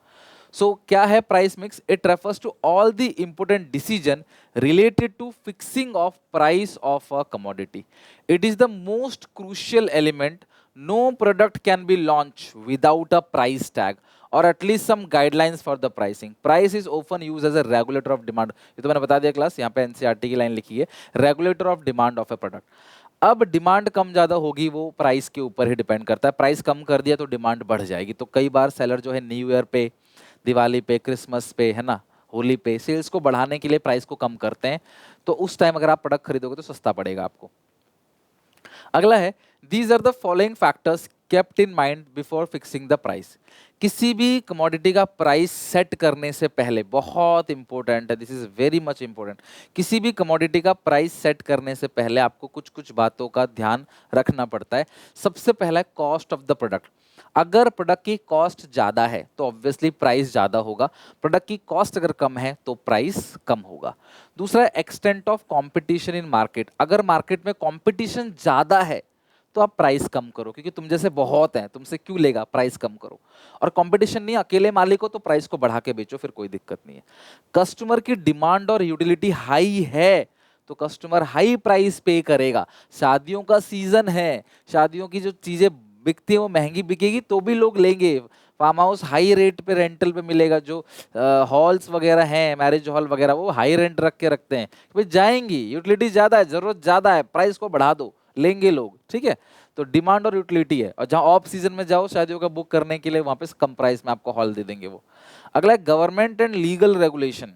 सो क्या है price mix? It refers to all the important decision related to fixing of price of a commodity. It is the most crucial element. No product can be launched without a price tag or at least some guidelines for the pricing. Price is often used as a regulator of demand. ये तो मैंने बता दिया class, यहाँ पे NCERT की line लिखी है, regulator of demand of a product. अब डिमांड कम ज़्यादा होगी वो प्राइस के ऊपर ही डिपेंड करता है। प्राइस कम कर दिया तो डिमांड बढ़ जाएगी। तो कई बार सेलर जो है न्यू ईयर पे, दिवाली पे, क्रिसमस पे, है ना, होली पे, सेल्स को बढ़ाने के लिए प्राइस को कम करते हैं। तो उस टाइम अगर आप प्रोडक्ट खरीदोगे तो सस्ता पड़ेगा आपको। अगला है these are the following factors kept in mind before fixing the price. किसी भी कमोडिटी का प्राइस सेट करने से पहले, बहुत इंपॉर्टेंट है, this is very much important, किसी भी कमोडिटी का प्राइस सेट करने से पहले आपको कुछ कुछ बातों का ध्यान रखना पड़ता है। सबसे पहला है कॉस्ट ऑफ द प्रोडक्ट। अगर प्रोडक्ट की कॉस्ट ज़्यादा है तो ऑब्वियसली प्राइस ज़्यादा होगा। प्रोडक्ट की कॉस्ट अगर कम है तो प्राइस कम होगा। दूसरा है extent of competition in market. अगर मार्केट में कंपटीशन ज़्यादा है तो आप प्राइस कम करो, क्योंकि तुम जैसे बहुत हैं, तुमसे क्यों लेगा, प्राइस कम करो। और कंपटीशन नहीं, अकेले मालिक हो तो प्राइस को बढ़ा के बेचो, फिर कोई दिक्कत नहीं है। कस्टमर की डिमांड और यूटिलिटी हाई है तो कस्टमर हाई प्राइस पे करेगा। शादियों का सीजन है, शादियों की जो चीजें बिकती है वो महंगी बिकेगी तो भी लोग लेंगे। फार्म हाउस हाई रेट पे रेंटल पे मिलेगा। जो हॉल्स वगैरह हैं, मैरिज हॉल वगैरह, वो हाई रेंट रख के रखते हैं, भाई जाएंगी, यूटिलिटी ज्यादा है, जरूरत ज्यादा है, प्राइस को बढ़ा दो, लेंगे लोग, ठीक है। तो डिमांड और यूटिलिटी है। और जहां ऑफ सीजन में जाओ शादियों का बुक करने के लिए, वहां पे कम प्राइस में आपको हॉल दे देंगे वो। अगला है government and legal regulation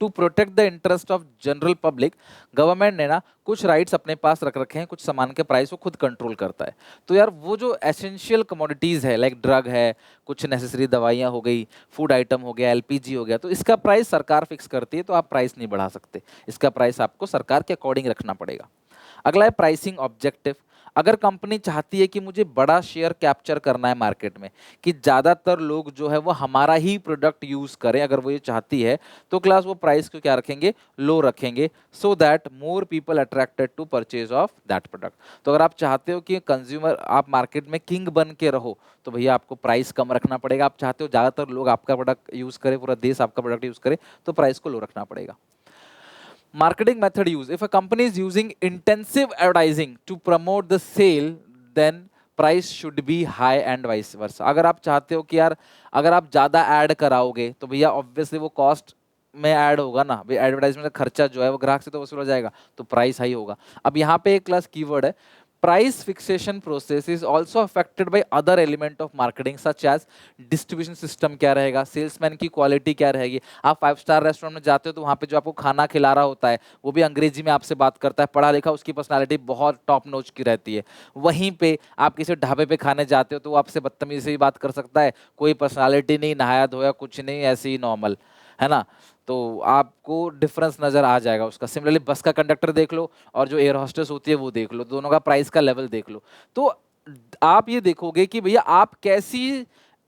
to protect the interest of general public. Government ने ना कुछ राइट्स अपने पास रख रखे हैं, कुछ सामान के प्राइस को खुद कंट्रोल करता है। तो यार वो जो एसेंशियल कमोडिटीज है, लाइक ड्रग है, कुछ नेसेसरी दवाइयाँ हो गई, फूड आइटम हो गया, एलपीजी हो गया, तो इसका प्राइस सरकार फिक्स करती है, तो आप प्राइस नहीं बढ़ा सकते। इसका प्राइस आपको सरकार के अकॉर्डिंग रखना पड़ेगा। अगला है प्राइसिंग ऑब्जेक्टिव। अगर कंपनी चाहती है कि मुझे बड़ा शेयर कैप्चर करना है मार्केट में, कि ज़्यादातर लोग जो है वो हमारा ही प्रोडक्ट यूज़ करें, अगर वो ये चाहती है, तो क्लास वो प्राइस को क्या रखेंगे, लो रखेंगे, so that more people attracted to purchase of that product. तो अगर आप चाहते हो कि कंज्यूमर, आप मार्केट में किंग बन के रहो, तो भैया आपको प्राइस कम रखना पड़ेगा। आप चाहते हो ज़्यादातर लोग आपका प्रोडक्ट यूज़ करें, पूरा देश आपका प्रोडक्ट यूज़ करे, तो प्राइस को लो रखना पड़ेगा। Marketing method use. If a company is using intensive advertising to promote the sale, then price should be high and vice versa. अगर आप चाहते हो कि यार अगर आप ज़्यादा ऐड कराओगे तो भैया ऑब्वियसली वो कॉस्ट में ऐड होगा ना, एडवर्टाइजमेंट का खर्चा जो है वो ग्राहक से तो वसूला जाएगा, तो प्राइस हाई होगा। अब यहाँ पे एक क्लास कीवर्ड है, Price fixation process is also affected by other element of marketing such as distribution system क्या रहेगा, सेल्समैन की क्वालिटी क्या रहेगी। आप 5 स्टार रेस्टोरेंट में जाते हो तो वहाँ पे जो आपको खाना खिला रहा होता है वो भी अंग्रेजी में आपसे बात करता है, पढ़ा लिखा, उसकी पर्सनालिटी बहुत टॉप नॉच की रहती है। वहीं पे आप किसी ढाबे पे खाने जाते हो तो वो आपसे बदतमीजी से ही बात कर सकता है, कोई पर्सनालिटी नहीं, नहाया धोया कुछ नहीं, ऐसे ही नॉर्मल, है ना। तो आपको डिफरेंस नजर आ जाएगा उसका। सिमिलरली बस का कंडक्टर देख लो और जो एयर हॉस्टेस होती है वो देख लो, दोनों का प्राइस का लेवल देख लो। तो आप ये देखोगे कि भैया आप कैसी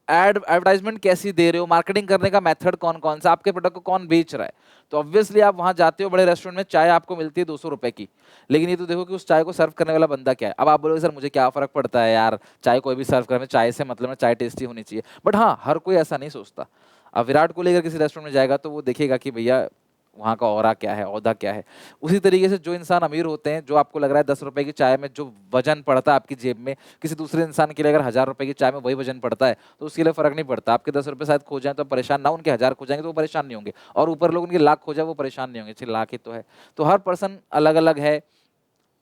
एडवर्टाइजमेंट कैसी दे रहे हो, मार्केटिंग करने का मेथड कौन कौन सा, आपके प्रोडक्ट को कौन बेच रहा है। तो ऑब्वियसली आप वहां जाते हो बड़े रेस्टोरेंट में, चाय आपको मिलती है 200 रुपए की, लेकिन ये तो देखो कि उस चाय को सर्व करने वाला बंदा क्या है। अब आप बोलोगे सर मुझे क्या फर्क पड़ता है यार, चाय कोई भी सर्व कर, चाय से मतलब है चाय टेस्टी होनी चाहिए। बट हाँ, हर कोई ऐसा नहीं सोचता। अब विराट कोहली अगर किसी रेस्टोरेंट में जाएगा तो वो देखेगा कि भैया वहाँ का ऑरा क्या है, औदा क्या है। उसी तरीके से जो इंसान अमीर होते हैं, जो आपको लग रहा है 10 रुपए की चाय में जो वजन पड़ता है आपकी जेब में, किसी दूसरे इंसान के लिए अगर 1000 रुपए की चाय में वही वजन पड़ता है तो उसके लिए फर्क नहीं पड़ता। आपके 10 रुपए शायद खो जाए तो परेशान ना, उनके 1000 खो जाएंगे तो वो परेशान नहीं होंगे, और ऊपर लोग उनके लाख खो जाए वो परेशान नहीं होंगे, 6 लाख ही तो है। तो हर पर्सन अलग अलग है,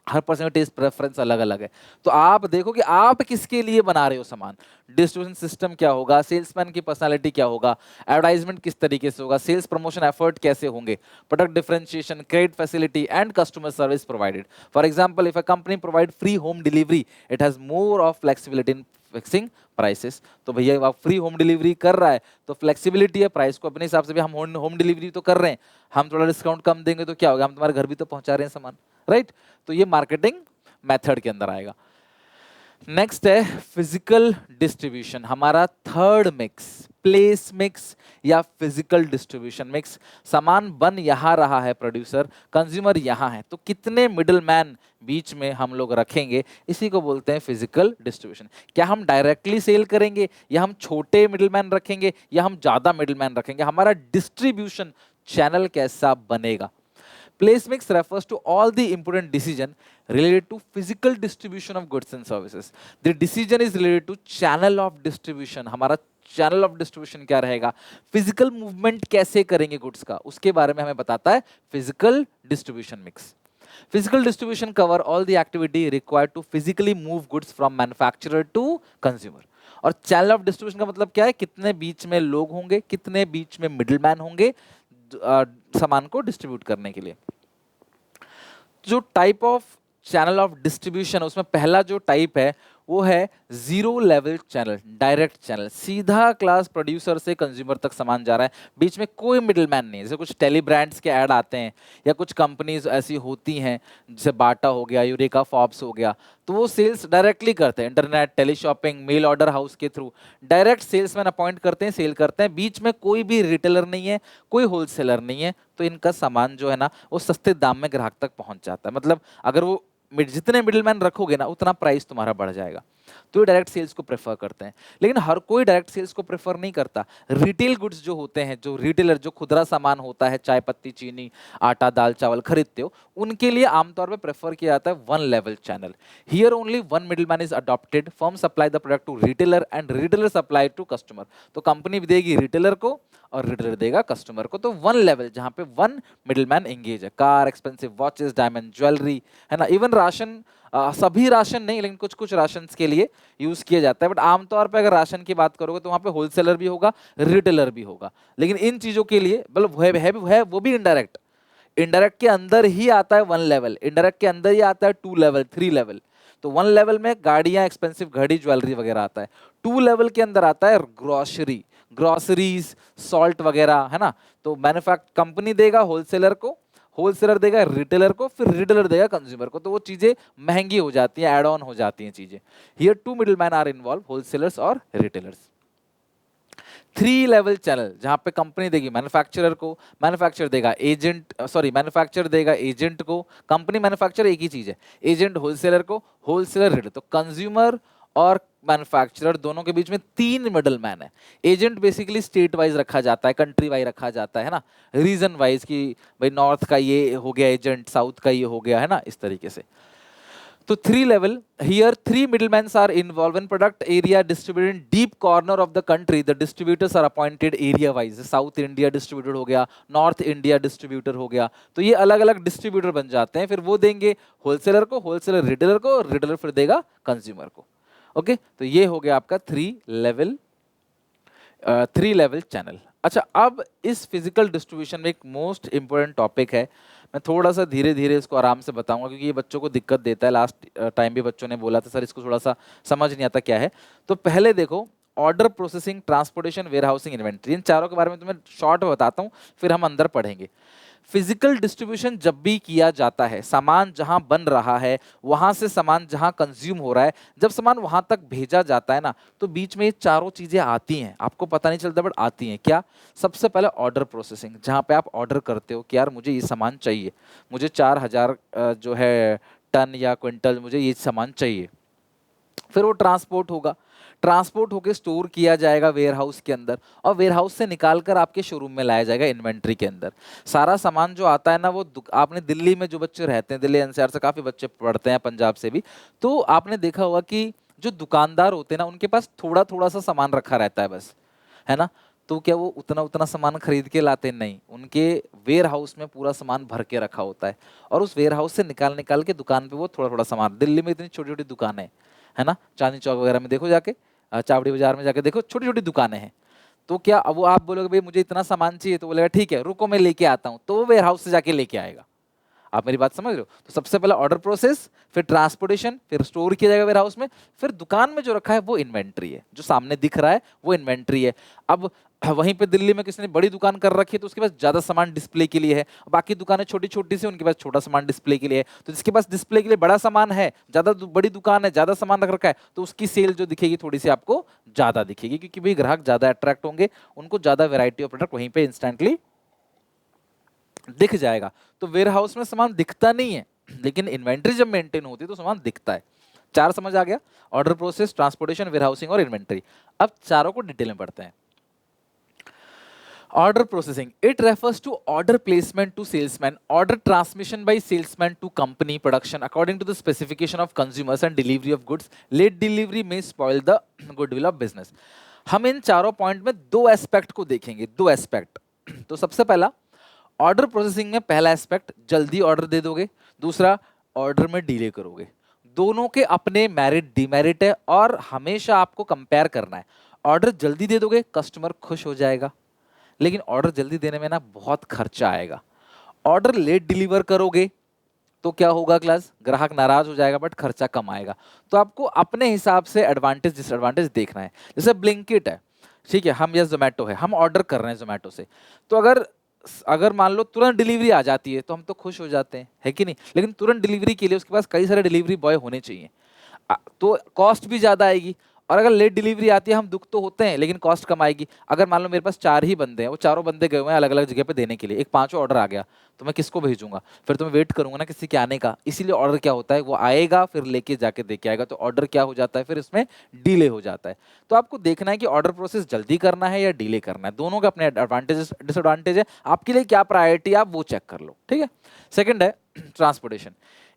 हर पर्सन का टेस्ट प्रेफरेंस अलग अलग है। तो आप देखो कि आप किसके लिए बना रहे हो सामान, डिस्ट्रीब्यूशन सिस्टम क्या होगा, सेल्समैन की पर्सनालिटी क्या होगा, एडवर्टाइजमेंट किस तरीके से होगा, सेल्स प्रमोशन एफर्ट कैसे होंगे, product differentiation, credit facility and customer service provided. For example, if a company provide free home delivery, it has more of flexibility in fixing prices. तो भैया आप फ्री होम डिलीवरी कर रहा है तो flexibility है, प्राइस को अपने हिसाब से भी हम होम डिलीवरी तो कर रहे हैं, हम थोड़ा डिस्काउंट कम देंगे तो क्या होगा, हम तुम्हारे घर भी तो पहुंचा रहे हैं सामान, राइट। तो ये मार्केटिंग मेथड के अंदर आएगा। नेक्स्ट है फिजिकल डिस्ट्रीब्यूशन, हमारा थर्ड मिक्स, प्लेस मिक्स या फिजिकल डिस्ट्रीब्यूशन मिक्स। सामान बन यहाँ रहा है, प्रोड्यूसर, कंज्यूमर यहाँ है, तो कितने मिडिल मैन बीच में हम लोग रखेंगे, इसी को बोलते हैं फिजिकल डिस्ट्रीब्यूशन। क्या हम डायरेक्टली सेल करेंगे, या हम छोटे मिडिल मैन रखेंगे, या हम ज्यादा मिडिल मैन रखेंगे, हमारा डिस्ट्रीब्यूशन चैनल कैसा बनेगा। Place mix refers to all the important decision related to physical distribution of goods and services. The decision is related to channel of distribution. हमारा channel of distribution क्या रहेगा, physical movement कैसे करेंगे goods का, उसके बारे में हमें बताता है physical distribution mix. Physical distribution cover all the activity required to physically move goods from manufacturer to consumer. और channel of distribution का मतलब क्या है, कितने बीच में लोग होंगे, कितने बीच में मिडिलमैन होंगे सामान को डिस्ट्रीब्यूट करने के लिए। जो type of channel of distribution, उसमें पहला जो टाइप है वो है zero level channel, direct channel, सीधा क्लास प्रोड्यूसर से कंज्यूमर तक सामान जा रहा है, बीच में कोई मिडिलमैन नहीं। जैसे कुछ टेली ब्रांड्स के ऐड आते हैं या कुछ कंपनीज ऐसी होती हैं जैसे बाटा हो गया, यूरेका फॉर्ब्स हो गया, तो वो सेल्स डायरेक्टली करते हैं, internet, teleshopping, mail order house के थ्रू डायरेक्ट सेल्समैन अपॉइंट करते हैं, सेल करते हैं, बीच में कोई भी रिटेलर नहीं है, कोई होलसेलर नहीं है, तो इनका सामान जो है ना वो सस्ते दाम में ग्राहक तक पहुंच जाता है। मतलब अगर वो जितने मिडिलमैन रखोगे ना उतना प्राइस तुम्हारा बढ़ जाएगा। तो ये डायरेक्ट सेल्स को प्रेफर करते हैं, लेकिन हर कोई डायरेक्ट सेल्स को प्रेफर नहीं करता। रिटेल गुड्स जो होते हैं, जो रिटेलर, जो खुदरा सामान होता है, चाय पत्ती, चीनी, आटा, दाल, चावल खरीदते हो, उनके लिए आमतौर पे प्रेफर किया जाता है one level channel. Here only one middleman is adopted, firm supply the product to retailer and retailer supply to customer. तो कंपनी भी देगी रिटेलर को और रिटेलर देगा कस्टमर को। तो वन लेवल जहां पे वन मिडिलमैन एंगेज है। Car, expensive watches, diamond jewellery, है ना, इवन राशन, सभी राशन नहीं लेकिन कुछ कुछ राशन के लिए यूज किया जाता है। बट आमतौर पे अगर राशन की बात करोगे तो वहां पे होलसेलर भी होगा, रिटेलर भी होगा। लेकिन इन चीजों के लिए मतलब है वो भी इनडायरेक्ट, इनडायरेक्ट के अंदर ही आता है वन लेवल, इनडायरेक्ट के अंदर ही आता है 2 लेवल, 3 लेवल। तो 1 लेवल में गाड़ियां, एक्सपेंसिव घड़ी, ज्वेलरी वगैरह आता है। 2 लेवल के अंदर आता है ग्रोसरी, ग्रोसरीज, सॉल्ट वगैरह, है ना। तो मैन्युफैक्चर कंपनी देगा होलसेलर को, होलसेलर देगा रिटेलर को, फिर रिटेलर देगा कंज्यूमर को। तो वो चीजें महंगी हो जाती हैं, एड ऑन हो जाती हैं चीजें। Here 2 middleman are involve, wholesalers और रिटेलर्स। 3 लेवल चैनल जहां पे कंपनी देगी मैन्युफैक्चरर को, मैन्युफैक्चरर देगा एजेंट, मैन्युफैक्चरर देगा एजेंट को, कंपनी मैन्युफैक्चरर एक ही चीज है, एजेंट होलसेलर को, होलसेलर रिटेलर। तो कंज्यूमर और मैन्युफैक्चरर दोनों के बीच में 3 मिडलमैन है। एजेंट बेसिकली स्टेट वाइज रखा जाता है, कंट्री वाइज रखा जाता है ना, रीजन वाइज कि भाई नॉर्थ का ये हो गया एजेंट, साउथ का ये हो गया, है ना, इस तरीके से। तो 3 level here, 3 middlemen are involved in product area distributed in deep corner of the country. The distributors are appointed area wise. South India distributor हो गया, नॉर्थ इंडिया डिस्ट्रीब्यूटर हो गया, तो ये अलग अलग डिस्ट्रीब्यूटर बन जाते हैं। फिर वो देंगे होलसेलर को, होलसेलर रिटेलर को, रिटेलर फिर देगा कंज्यूमर को। ओके, तो ये हो गया आपका 3 level चैनल। अच्छा, अब इस फिजिकल डिस्ट्रीब्यूशन में एक मोस्ट इंपोर्टेंट टॉपिक है, मैं थोड़ा सा धीरे धीरे इसको आराम से बताऊंगा क्योंकि ये बच्चों को दिक्कत देता है। लास्ट टाइम भी बच्चों ने बोला था सर इसको थोड़ा सा समझ नहीं आता क्या है। तो पहले देखो, order processing, transportation, warehousing, inventory, इन चारों के बारे में तुम्हें शॉर्ट में बताता हूँ, फिर हम अंदर पढ़ेंगे। फिजिकल डिस्ट्रीब्यूशन जब भी किया जाता है, सामान जहां बन रहा है वहां से सामान जहां कंज्यूम हो रहा है, जब सामान वहां तक भेजा जाता है ना, तो बीच में ये चारों चीजें आती हैं, आपको पता नहीं चलता बट आती हैं। क्या? सबसे पहले ऑर्डर प्रोसेसिंग, जहां पे आप ऑर्डर करते हो कि यार मुझे ये सामान चाहिए, मुझे 4000 जो है टन या क्विंटल मुझे ये सामान चाहिए। फिर वो ट्रांसपोर्ट होगा, ट्रांसपोर्ट होकर स्टोर किया जाएगा वेयर हाउस के अंदर, और वेयर हाउस से निकालकर आपके शोरूम में लाया जाएगा इन्वेंट्री के अंदर। सारा सामान जो आता है ना, वो आपने दिल्ली में जो बच्चे रहते हैं, दिल्ली एनसीआर से काफ़ी बच्चे पढ़ते हैं, पंजाब से भी, तो आपने देखा होगा कि जो दुकानदार होते हैं ना, उनके पास थोड़ा थोड़ा सा सामान रखा रहता है बस, है ना। तो क्या वो उतना उतना सामान खरीद के लाते? नहीं, उनके वेयर हाउस में पूरा सामान भर के रखा होता है, और उस वेयर हाउस से निकाल निकाल के दुकान पे वो थोड़ा थोड़ा सामान, दिल्ली में इतनी छोटी छोटी दुकानें हैं, है ना, चांदनी चौक वगैरह में देखो जाके, चावड़ी बाजार में जाके देखो, छोटी छोटी दुकानें हैं। तो क्या अब वो आप बोलोगे भाई मुझे इतना सामान चाहिए, तो बोलेगा ठीक है रुको मैं लेके आता हूँ, तो वो वेयर हाउस से जाके लेके आएगा। आप मेरी बात समझ रहे हो? तो सबसे पहले ऑर्डर प्रोसेस, फिर ट्रांसपोर्टेशन, फिर स्टोर किया जाएगा वेयर हाउस में, फिर दुकान में जो रखा है वो इन्वेंट्री है, जो सामने दिख रहा है वो इन्वेंट्री है। अब वहीं पे दिल्ली में किसी ने बड़ी दुकान कर रखी है तो उसके पास ज्यादा सामान डिस्प्ले के लिए है, बाकी दुकानें छोटी छोटी सी, उनके पास छोटा सामान डिस्प्ले के लिए है। तो जिसके पास डिस्प्ले के लिए बड़ा सामान है, ज्यादा बड़ी दुकान है, ज्यादा सामान रख रखा है, तो उसकी सेल जो दिखेगी थोड़ी सी आपको ज्यादा दिखेगी, क्योंकि भाई ग्राहक ज्यादा अट्रैक्ट होंगे, उनको ज्यादा वेराइटी ऑफ प्रोडक्ट वहीं पे इंस्टेंटली दिख जाएगा। तो वेयर हाउस में सामान दिखता नहीं है, लेकिन इन्वेंट्री जब मेंटेन होती है तो सामान दिखता है। चार समझ आ गया? Order process, transportation, warehousing और इन्वेंट्री। अब चारों को डिटेल में पढ़ते हैं। Order processing, it refers to order placement to salesman, order transmission by salesman to company production according to the specification of consumers and delivery of goods. Late delivery may spoil the goodwill of business. हम इन चारों point में दो aspect को देखेंगे, दो aspect. तो सबसे पहला, ऑर्डर प्रोसेसिंग में पहला एस्पेक्ट, जल्दी ऑर्डर दे दोगे, दूसरा ऑर्डर में डिले करोगे। दोनों के अपने मेरिट डिमेरिट है, और हमेशा आपको कंपेयर करना है। ऑर्डर जल्दी दे दोगे, कस्टमर खुश हो जाएगा, लेकिन ऑर्डर जल्दी देने में ना बहुत खर्चा आएगा। ऑर्डर लेट डिलीवर करोगे तो क्या होगा क्लास? ग्राहक नाराज हो जाएगा बट खर्चा कम आएगा। तो आपको अपने हिसाब से एडवांटेज डिसएडवांटेज देखना है। जैसे ब्लिंकिट है, ठीक है, हम या जोमेटो है, हम ऑर्डर कर रहे हैं जोमेटो से, तो अगर अगर मान लो तुरंत डिलीवरी आ जाती है तो हम तो खुश हो जाते हैं, है कि नहीं। लेकिन तुरंत डिलीवरी के लिए उसके पास कई सारे डिलीवरी बॉय होने चाहिए, तो कॉस्ट भी ज़्यादा आएगी। और अगर लेट डिलीवरी आती है, हम दुख तो होते हैं लेकिन कॉस्ट कम आएगी। अगर मान लो मेरे पास 4 ही बंदे हैं, वो चारों बंदे गए हुए हैं अलग अलग जगह पे देने के लिए, एक पांचों ऑर्डर आ गया, तो मैं किसको भेजूंगा? फिर तो मैं वेट करूंगा ना किसी के आने का। इसीलिए ऑर्डर क्या होता है, वो आएगा फिर लेके जाके दे के आएगा, तो ऑर्डर क्या हो जाता है, फिर इसमें डिले हो जाता है। तो आपको देखना है कि ऑर्डर प्रोसेस जल्दी करना है या डिले करना है, दोनों के अपने एडवांटेजेस डिसएडवांटेज है, आपके लिए क्या प्रायोरिटी आप वो चेक कर लो, ठीक है। सेकेंड है transportation.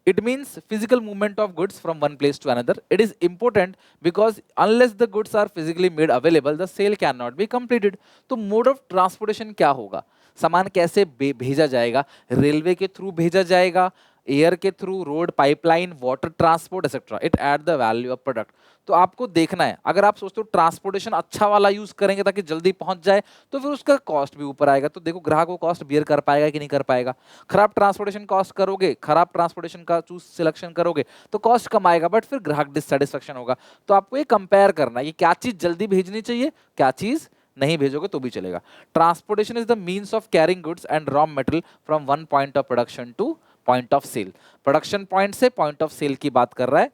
It means physical movement of goods from one place to another. It is important because unless the goods are physically made available, the sale cannot be completed. तो mode of transportation क्या होगा? सामान कैसे भेजा जाएगा? Railway के through भेजा जाएगा, एयर के through, road, pipeline, water transport etcetera. It add the value of product. तो आपको देखना है, अगर आप सोचते हो ट्रांसपोर्टेशन अच्छा वाला यूज करेंगे ताकि जल्दी पहुंच जाए, तो फिर उसका कॉस्ट भी ऊपर आएगा। तो देखो ग्राहक वो कॉस्ट बियर कर पाएगा कि नहीं कर पाएगा। खराब ट्रांसपोर्टेशन कॉस्ट करोगे, खराब ट्रांसपोर्टेशन का चूज सिलेक्शन करोगे, तो कॉस्ट कम आएगा बट फिर ग्राहक डिससेटिस्फेक्शन होगा। तो आपको ये कंपेयर करना है कि क्या चीज जल्दी भेजनी चाहिए, क्या चीज नहीं भेजोगे तो भी चलेगा। Transportation is the means of carrying goods and raw material from one point of production to point of sale. Production point से पॉइंट ऑफ सेल की बात कर रहा है,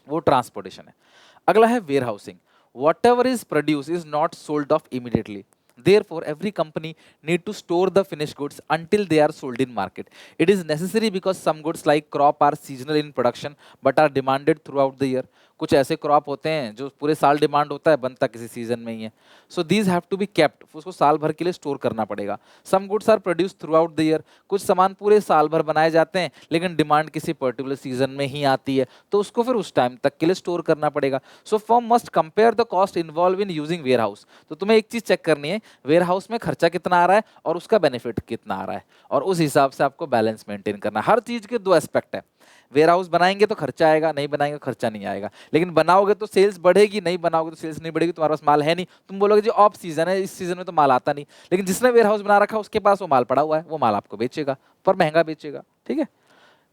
वो ट्रांसपोर्टेशन है। अगला है warehousing. Whatever is produce is not sold off immediately, therefore every company need to store the finished goods until they are sold in market. It is necessary because some goods like crop are seasonal in production but are demanded throughout the year. कुछ ऐसे crop होते हैं जो पूरे साल demand होता है, बनता किसी सीजन में ही है। So these have to be kept, उसको साल भर के लिए स्टोर करना पड़ेगा। Some goods are produce throughout the year, कुछ सामान पूरे साल भर बनाए जाते हैं लेकिन डिमांड किसी पर्टिकुलर सीजन में ही आती है, तो उसको फिर उस टाइम तक के लिए स्टोर करना पड़ेगा। So firm must compare the cost involve in using warehouse. तो तुम्हें एक चीज चेक करनी है, वेयर हाउस में खर्चा कितना आ रहा है और उसका बेनिफिट कितना आ रहा है, और उस हिसाब से आपको बैलेंस मेंटेन करना है। हर चीज के दो एस्पेक्ट है, वेयर हाउस बनाएंगे तो खर्चा आएगा, नहीं बनाएंगे तो खर्चा नहीं आएगा। लेकिन बनाओगे तो सेल्स बढ़ेगी, नहीं बनाओगे तो सेल्स नहीं बढ़ेगी, तुम्हारे पास माल है नहीं। तुम बोलोगे जी ऑफ सीजन है, इस सीजन में तो माल आता नहीं, लेकिन जिसने वेयर हाउस बना रखा उसके पास वो माल पड़ा हुआ है, वो माल आपको बेचेगा पर महंगा बेचेगा। ठीक है।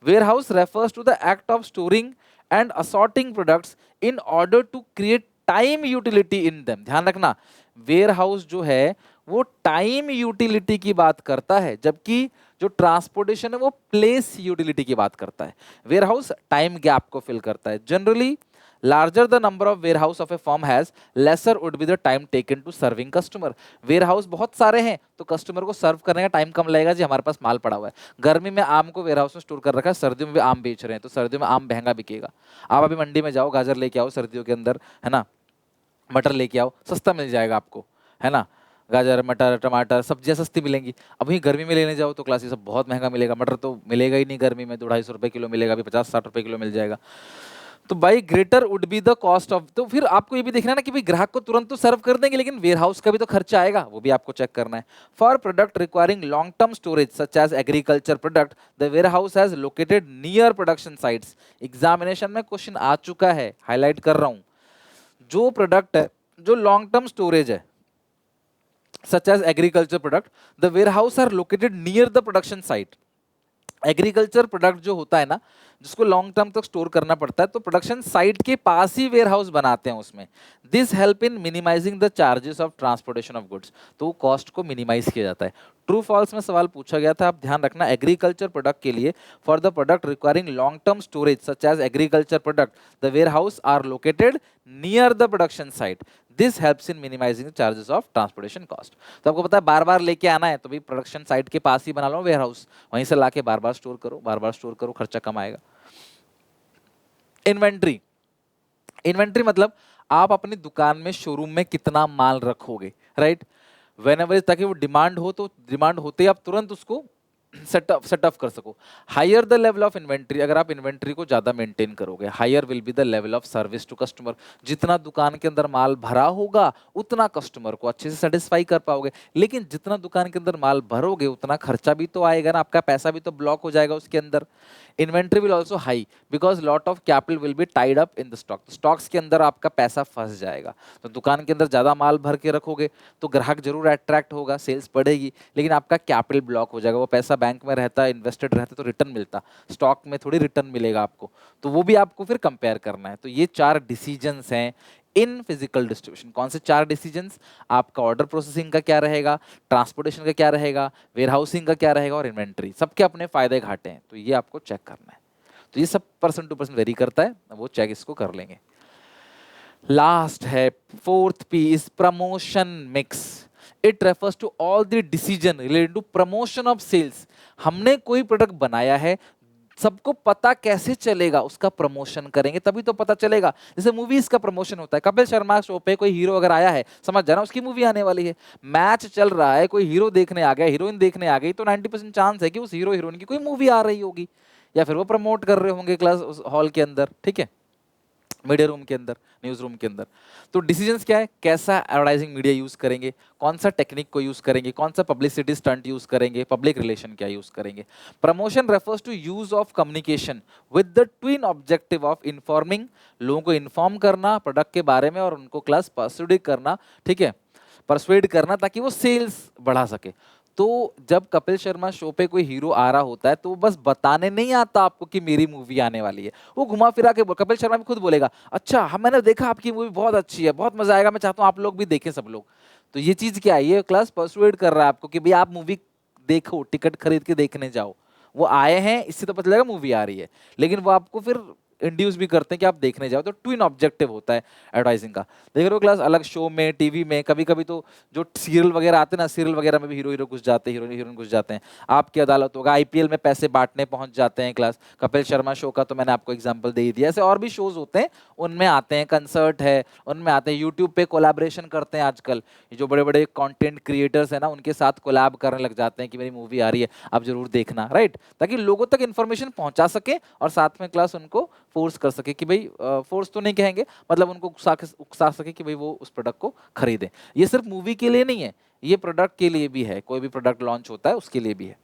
Warehouse refers to the act of storing and assorting products in order to create time utility in them. ध्यान रखना, वेयर हाउस जो है वो टाइम यूटिलिटी की बात करता है, जबकि जो ट्रांसपोर्टेशन है वो प्लेस यूटिलिटी की बात करता है। वेयर हाउस टाइम गैप को फिल करता है। Generally larger the number of warehouse of a firm has, lesser would be the time taken to serving customer. Warehouse बहुत सारे हैं तो कस्टमर को सर्व करने का टाइम कम लगेगा, जी हमारे पास माल पड़ा हुआ है। गर्मी में आम को वेयर हाउस में स्टोर कर रखा है, सर्दियों में भी आम बेच रहे हैं तो सर्दियों में आम महंगा बिकेगा। आप अभी मंडी में जाओ, गाजर लेके आओ सर्दियों के अंदर, है ना, मटर लेके आओ, सस्ता मिल जाएगा आपको, है ना। गाजर, मटर, टमाटर, सब्जियां सस्ती मिलेंगी। अभी गर्मी में लेने जाओ तो क्लास ये सब बहुत महंगा मिलेगा। मटर तो मिलेगा ही नहीं गर्मी में, 200-250 रुपए किलो मिलेगा, अभी 50-60 रुपए किलो मिल जाएगा। तो by greater would be the cost of, तो फिर आपको ये भी देखना है ना कि भाई ग्राहक को तुरंत तो सर्व कर देंगे लेकिन वेयर हाउस का भी तो खर्चा आएगा, वो भी आपको चेक करना है। For product requiring long term storage such as agriculture product, the warehouse has located near production sites. Examination में क्वेश्चन आ चुका है, हाईलाइट कर रहा हूं। जो प्रोडक्ट है जो लॉन्ग टर्म स्टोरेज है such as agriculture product, the warehouse are located near the production site। Agriculture product जो होता है ना, जिसको लॉन्ग टर्म तक स्टोर करना पड़ता है, तो प्रोडक्शन साइट के पास ही वेयर हाउस बनाते हैं उसमें। This help in minimising the charges of transportation of goods, तो कॉस्ट को मिनिमाइज किया जाता है। ट्रू फॉल्स में सवाल पूछा गया था, आप ध्यान रखना। एग्रीकल्चर प्रोडक्ट के लिए for the product requiring long term storage such as agriculture product, the warehouse are located near the production site. This helps in minimising charges of transportation cost. तो आपको पता है बार बार लेके आना है तो भाई प्रोडक्शन साइट के पास ही बना लो वेयर हाउस, वहीं से लाके बार बार स्टोर करो, बार बार स्टोर करो, खर्चा कम आएगा। इन्वेंट्री, इन्वेंट्री मतलब आप अपनी दुकान में, शोरूम में कितना माल रखोगे, राइट। व्हेनेवर, ताकि वो डिमांड हो तो डिमांड होते ही आप तुरंत उसको सेटअप कर सको। Higher the level of inventory, अगर आप इन्वेंट्री को ज्यादा मेंटेन करोगे, higher will be the level of service to customer. जितना दुकान के अंदर माल भरा होगा उतना कस्टमर को अच्छे से सेटिस्फाई कर पाओगे, लेकिन जितना दुकान के अंदर माल भरोगे उतना खर्चा भी तो आएगा ना, आपका पैसा भी तो ब्लॉक हो जाएगा उसके अंदर। Inventory will also high because lot of capital will be tied up in the stock, stocks के अंदर आपका पैसा फंस जाएगा। तो दुकान के अंदर ज्यादा माल भर के रखोगे तो ग्राहक जरूर अट्रैक्ट होगा, सेल्स बढ़ेगी, लेकिन आपका कैपिटल ब्लॉक हो जाएगा। वो पैसा बैंक में रहता, इन्वेस्टेड रहता तो रिटर्न मिलता, स्टॉक में थोड़ी रिटर्न मिलेगा आपको। तो वो भी आपको फिर कंपेयर करना है। तो ये 4 डिसीजंस हैं इन फिजिकल डिस्ट्रीब्यूशन। कौन से 4 डिसीजंस? आपका ऑर्डर प्रोसेसिंग का क्या रहेगा, ट्रांसपोर्टेशन का क्या रहेगा, वेयर हाउसिंग का क्या रहेगा और इन्वेंट्री। सबके अपने फायदे घाटे हैं, तो ये आपको चेक करना है। तो ये सब पर्सन टू पर्सन वेरी करता है, वो चेक इसको कर लेंगे। लास्ट है 4th P is promotion mix. It refers to all the decision related to promotion of sales. हमने कोई प्रोडक्ट बनाया है, सबको पता कैसे चलेगा, उसका प्रमोशन करेंगे तभी तो पता चलेगा। जैसे मूवीज का प्रमोशन होता है, कपिल शर्मा शो पे कोई हीरो अगर आया है, समझ जाना उसकी मूवी आने वाली है। मैच चल रहा है, कोई हीरो देखने आ गया, हीरोइन देखने आ गई, तो 90% चांस है कि उस हीरो हीरोइन की कोई मूवी आ रही होगी, या फिर वो प्रमोट कर रहे होंगे क्लास हॉल के अंदर, ठीक है, मीडिया रूम के अंदर, न्यूज रूम के अंदर। तो डिसीजंस क्या है, कैसा एडवर्टाइजिंग मीडिया यूज करेंगे, कौन सा टेक्निक को यूज करेंगे, कौन सा पब्लिसिटी स्टंट यूज करेंगे, पब्लिक रिलेशन क्या यूज करेंगे। Promotion refers to use of communication with the twin objective of informing, लोगों को इन्फॉर्म करना प्रोडक्ट के बारे में और उनको क्लास परसुएड करना, ठीक है, परसुएड करना ताकि वो सेल्स बढ़ा सके। तो जब कपिल शर्मा शो पे कोई हीरो आ रहा होता है तो वो बस बताने नहीं आता आपको कि मेरी मूवी आने वाली है, वो घुमा फिरा के कपिल शर्मा भी खुद बोलेगा, अच्छा हम, मैंने देखा आपकी मूवी बहुत अच्छी है, बहुत मजा आएगा, मैं चाहता हूँ आप लोग भी देखें सब लोग। तो ये चीज क्या है, ये क्लास परसुएड कर रहा है आपको कि भाई आप मूवी देखो, टिकट खरीद के देखने जाओ। वो आए हैं इससे तो पता लगेगा मूवी आ रही है, लेकिन वो आपको फिर इंड्यूस भी करते हैं कि आप देखने जाओ। तो ट्विन ऑब्जेक्टिव होता है एडवर्टाइजिंग का। देख रहे हो क्लास, अलग शो में, टीवी में, कभी कभी तो जो सीरियल वगैरह आते हैं ना, सीरियल वगैरह में भी हीरो हीरो घुस जाते हैं, हीरोइन घुस जाते हैं। आपकी अदालत होगा, आईपीएल में पैसे बांटने पहुंच जाते हैं क्लास। कपिल शर्मा शो का तो मैंने आपको एग्जांपल दे ही दिया। ऐसे और भी शोज होते हैं, उनमें आते हैं। कंसर्ट है, उनमें आते हैं। यूट्यूब पे कोलैबोरेशन करते हैं आजकल, ये जो बड़े बड़े कंटेंट क्रिएटर्स हैं ना, उनके साथ कोलैब करने लग जाते हैं कि मेरी मूवी आ रही है, आप जरूर देखना, राइट? ताकि लोगों तक इन्फॉर्मेशन पहुंचा सके और साथ में क्लास उनको फोर्स कर सके कि भाई, फोर्स तो नहीं कहेंगे, मतलब उनको उकसा सके कि भाई वो उस प्रोडक्ट को खरीदें। ये सिर्फ मूवी के लिए नहीं है, ये प्रोडक्ट के लिए भी है। कोई भी प्रोडक्ट लॉन्च होता है उसके लिए भी है।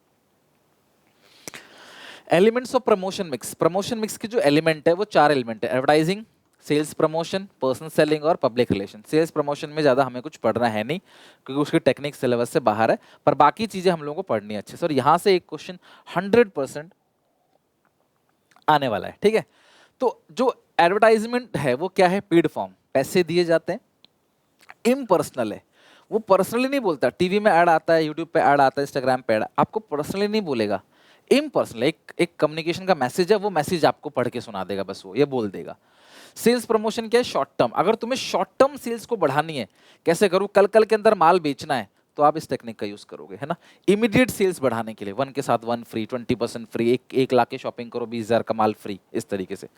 Elements of promotion mix. Promotion mix के जो एलिमेंट है वो 4 एलिमेंट है: advertising, sales promotion, personal selling और पब्लिक रिलेशन। सेल्स प्रमोशन में ज़्यादा हमें कुछ पढ़ना है नहीं, क्योंकि उसके टेक्निक सिलेबस से बाहर है, पर बाकी चीज़ें हम लोगों को पढ़नी है अच्छे से। और यहाँ से एक क्वेश्चन 100% आने वाला है, ठीक है? तो जो एडवर्टाइजमेंट है वो क्या है? पेड फॉर्म, पैसे दिए जाते हैं। इम्पर्सनल है, वो पर्सनली नहीं बोलता। टीवी में ऐड आता है, यूट्यूब पे ऐड आता है, इंस्टाग्राम पे ऐड, आपको पर्सनली नहीं बोलेगा। इम्पर्सनल, एक कम्युनिकेशन का मैसेज है, वो मैसेज आपको पढ़ के सुना देगा, बस वो ये बोल देगा। सेल्स प्रमोशन क्या है? Short term. अगर तुम्हें शॉर्ट टर्म सेल्स को बढ़ानी है, कैसे करूँ, कल कल के अंदर माल बेचना है, तो आप इस टेक्निक का यूज करोगे, है ना? इमीडिएट सेल्स बढ़ाने के लिए 1 के साथ 1 फ्री, 20% फ्री, 1 लाख की शॉपिंग करो, 20,000 का माल फ्री, इस तरीके से।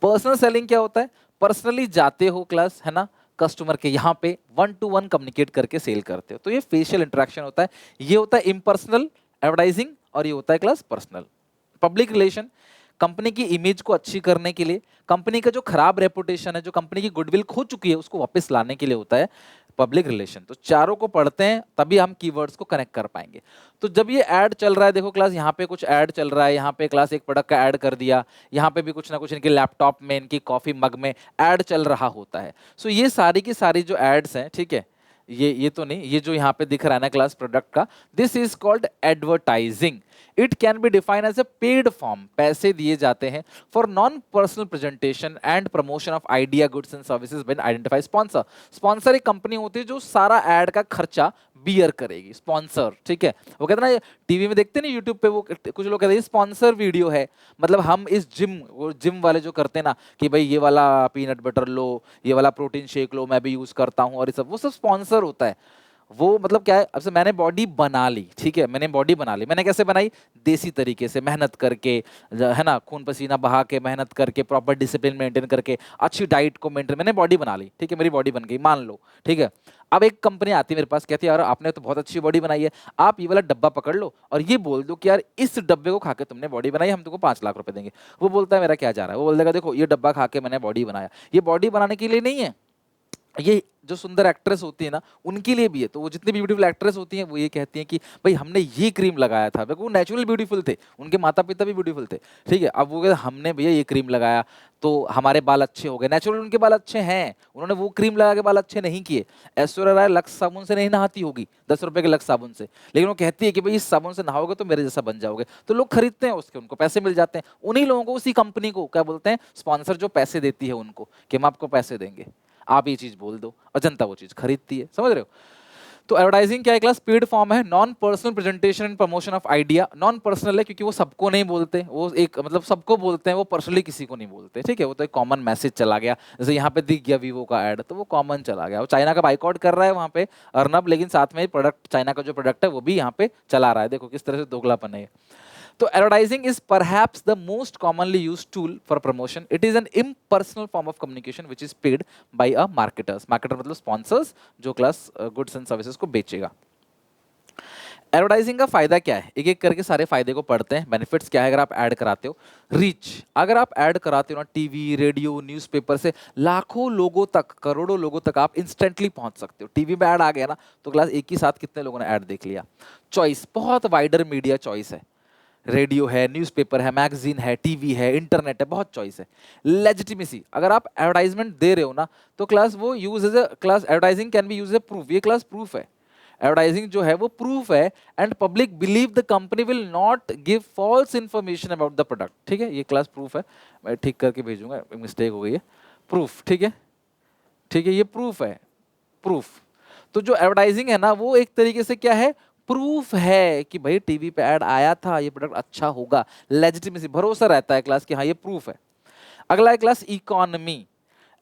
पर्सनल सेलिंग क्या होता है? पर्सनली जाते हो क्लास, है ना, कस्टमर के यहाँ पे 1 to 1 कम्युनिकेट करके सेल करते हो, तो ये फेशियल इंटरेक्शन होता है। ये होता है इम्पर्सनल एडवर्टाइजिंग, और ये होता है class personal. Public relation, company की इमेज को अच्छी करने के लिए, कंपनी का जो खराब रेपुटेशन है, जो कंपनी की गुडविल खो चुकी है, उसको वापस लाने के लिए होता है पब्लिक रिलेशन। तो चारों को पढ़ते हैं तभी हम कीवर्ड्स को कनेक्ट कर पाएंगे। तो जब ये ऐड चल रहा है, देखो क्लास, यहाँ पे कुछ ऐड चल रहा है, यहाँ पे क्लास एक प्रोडक्ट का ऐड कर दिया, यहाँ पे भी कुछ ना कुछ इनके लैपटॉप में, इनकी कॉफी मग में ऐड चल रहा होता है। सो ये सारी की सारी जो एड्स हैं, ठीक है, ये तो नहीं, ये जो यहाँ पे दिख रहा है ना क्लास प्रोडक्ट का, this is called advertising. It can be defined as a paid form, पैसे दिए जाते हैं for non personal presentation and promotion of idea, goods and services when identify sponsor. Sponsor एक कंपनी होती है जो सारा एड का खर्चा बियर करेगी, स्पॉन्सर, ठीक है? वो कहते हैं ना, टीवी में देखते हैं ना, यूट्यूब पे वो कुछ लोग कहते हैं स्पॉन्सर वीडियो है, मतलब हम इस वो जिम वाले जो करते हैं ना कि भाई ये वाला पीनट बटर लो, ये वाला प्रोटीन शेक लो, मैं भी यूज करता हूँ, और ये सब, वो सब स्पॉन्सर होता है। वो मतलब क्या है, अब से मैंने बॉडी बना ली, ठीक है, मैंने बॉडी बना ली, मैंने कैसे बनाई? देसी तरीके से, मेहनत करके, है ना, खून पसीना बहा के, मेहनत करके, प्रॉपर डिसिप्लिन मेंटेन करके, अच्छी डाइट को मेंटेन, मैंने बॉडी बना ली, ठीक है, मेरी बॉडी बन गई, मान लो, ठीक है। अब एक कंपनी आती है मेरे पास, कहती है यार आपने तो बहुत अच्छी बॉडी बनाई है, आप ये वाला डब्बा पकड़ लो और ये बोल दो कि यार इस डब्बे को खा के तुमने बॉडी बनाई, हम तुमको 5 लाख रुपए देंगे। वो बोलता है मेरा क्या जा रहा है? वो बोल देगा देखो ये डब्बा खा के मैंने बॉडी बनाया। ये बॉडी बनाने के लिए नहीं है, ये जो सुंदर एक्ट्रेस होती है ना, उनके लिए भी है। तो वो जितनी ब्यूटीफुल एक्ट्रेस होती हैं, वो ये कहती हैं कि भाई हमने ये क्रीम लगाया था, वो नेचुरल ब्यूटीफुल थे, उनके माता पिता भी ब्यूटीफुल थे, ठीक है। अब वो कहते हमने भैया ये क्रीम लगाया तो हमारे बाल अच्छे हो गए, नेचुरल उनके बाल अच्छे हैं, उन्होंने वो क्रीम लगा के बाल अच्छे नहीं किए। ऐश्वर्या राय लक्स साबुन से नहीं नहाती होगी, 10 रुपए के लक्स साबुन से, लेकिन वो कहती है कि भाई इस साबुन से नहाओगे तो मेरे जैसा बन जाओगे। तो लोग खरीदते हैं उसके, उनको पैसे मिल जाते हैं। उन्हीं लोगों को, उसी कंपनी को क्या बोलते हैं? स्पॉन्सर, जो पैसे देती है उनको कि हम आपको पैसे देंगे, आप ये चीज बोल दो, और जनता वो चीज खरीदती है। समझ रहे हो? तो एडवर्टाइजिंग क्या है क्लास? पेड फॉर्म है, non personal presentation and promotion of idea. Non personal है क्योंकि वो सबको नहीं बोलते, वो एक मतलब सबको बोलते हैं, वो पर्सनली किसी को नहीं बोलते, ठीक है। वो तो एक कॉमन मैसेज चला गया, जैसे यहाँ पे दिख गया वीवो का ऐड, तो वो कॉमन चला गया। वो चाइना का बाइकआउट कर रहा है वहाँ पे अर्नब, लेकिन साथ में प्रोडक्ट, चाइना का जो प्रोडक्ट है वो भी यहाँ पे चला रहा है। देखो किस तरह से दोगलापन है। तो advertising is perhaps the most commonly used tool for promotion. It is an impersonal form of communication which is paid by a marketers. Marketer मतलब sponsors जो class goods and services को बेचेगा। एडवर्टाइजिंग का फायदा क्या है? एक एक करके सारे फायदे को पढ़ते हैं। बेनिफिट्स क्या है अगर आप ऐड कराते हो? रीच, अगर आप ऐड कराते हो ना, टीवी, रेडियो, न्यूज़पेपर से लाखों लोगों तक, करोड़ों लोगों तक आप इंस्टेंटली पहुंच सकते हो। टीवी में ऐड आ गया ना, तो क्लास एक ही साथ कितने लोगों ने ऐड देख लिया। चॉइस, बहुत वाइडर मीडिया चॉइस है, रेडियो है, न्यूज़पेपर है, मैगजीन है, टीवी है, इंटरनेट है, बहुत चॉइस है। लेजिटिमेसी, अगर आप एडवर्टाइजमेंट दे रहे हो ना, तो क्लास वो use as a class, advertising can be use a proof, ये क्लास प्रूफ है। एडवर्टाइजिंग जो है वो प्रूफ है, and public believe the company will not give false information about the product, ठीक है। ये क्लास प्रूफ है, मैं ठीक करके भेजूंगा, मिस्टेक हो गई है, प्रूफ, ठीक है, ठीक है, ये प्रूफ है, प्रूफ। तो जो एडवर्टाइजिंग है ना, वो एक तरीके से क्या है? प्रूफ है कि भाई टीवी पे ऐड आया था, ये प्रोडक्ट अच्छा होगा। लेजिटिमेसी, भरोसा रहता है क्लास कि हाँ ये प्रूफ है। अगला है class economy.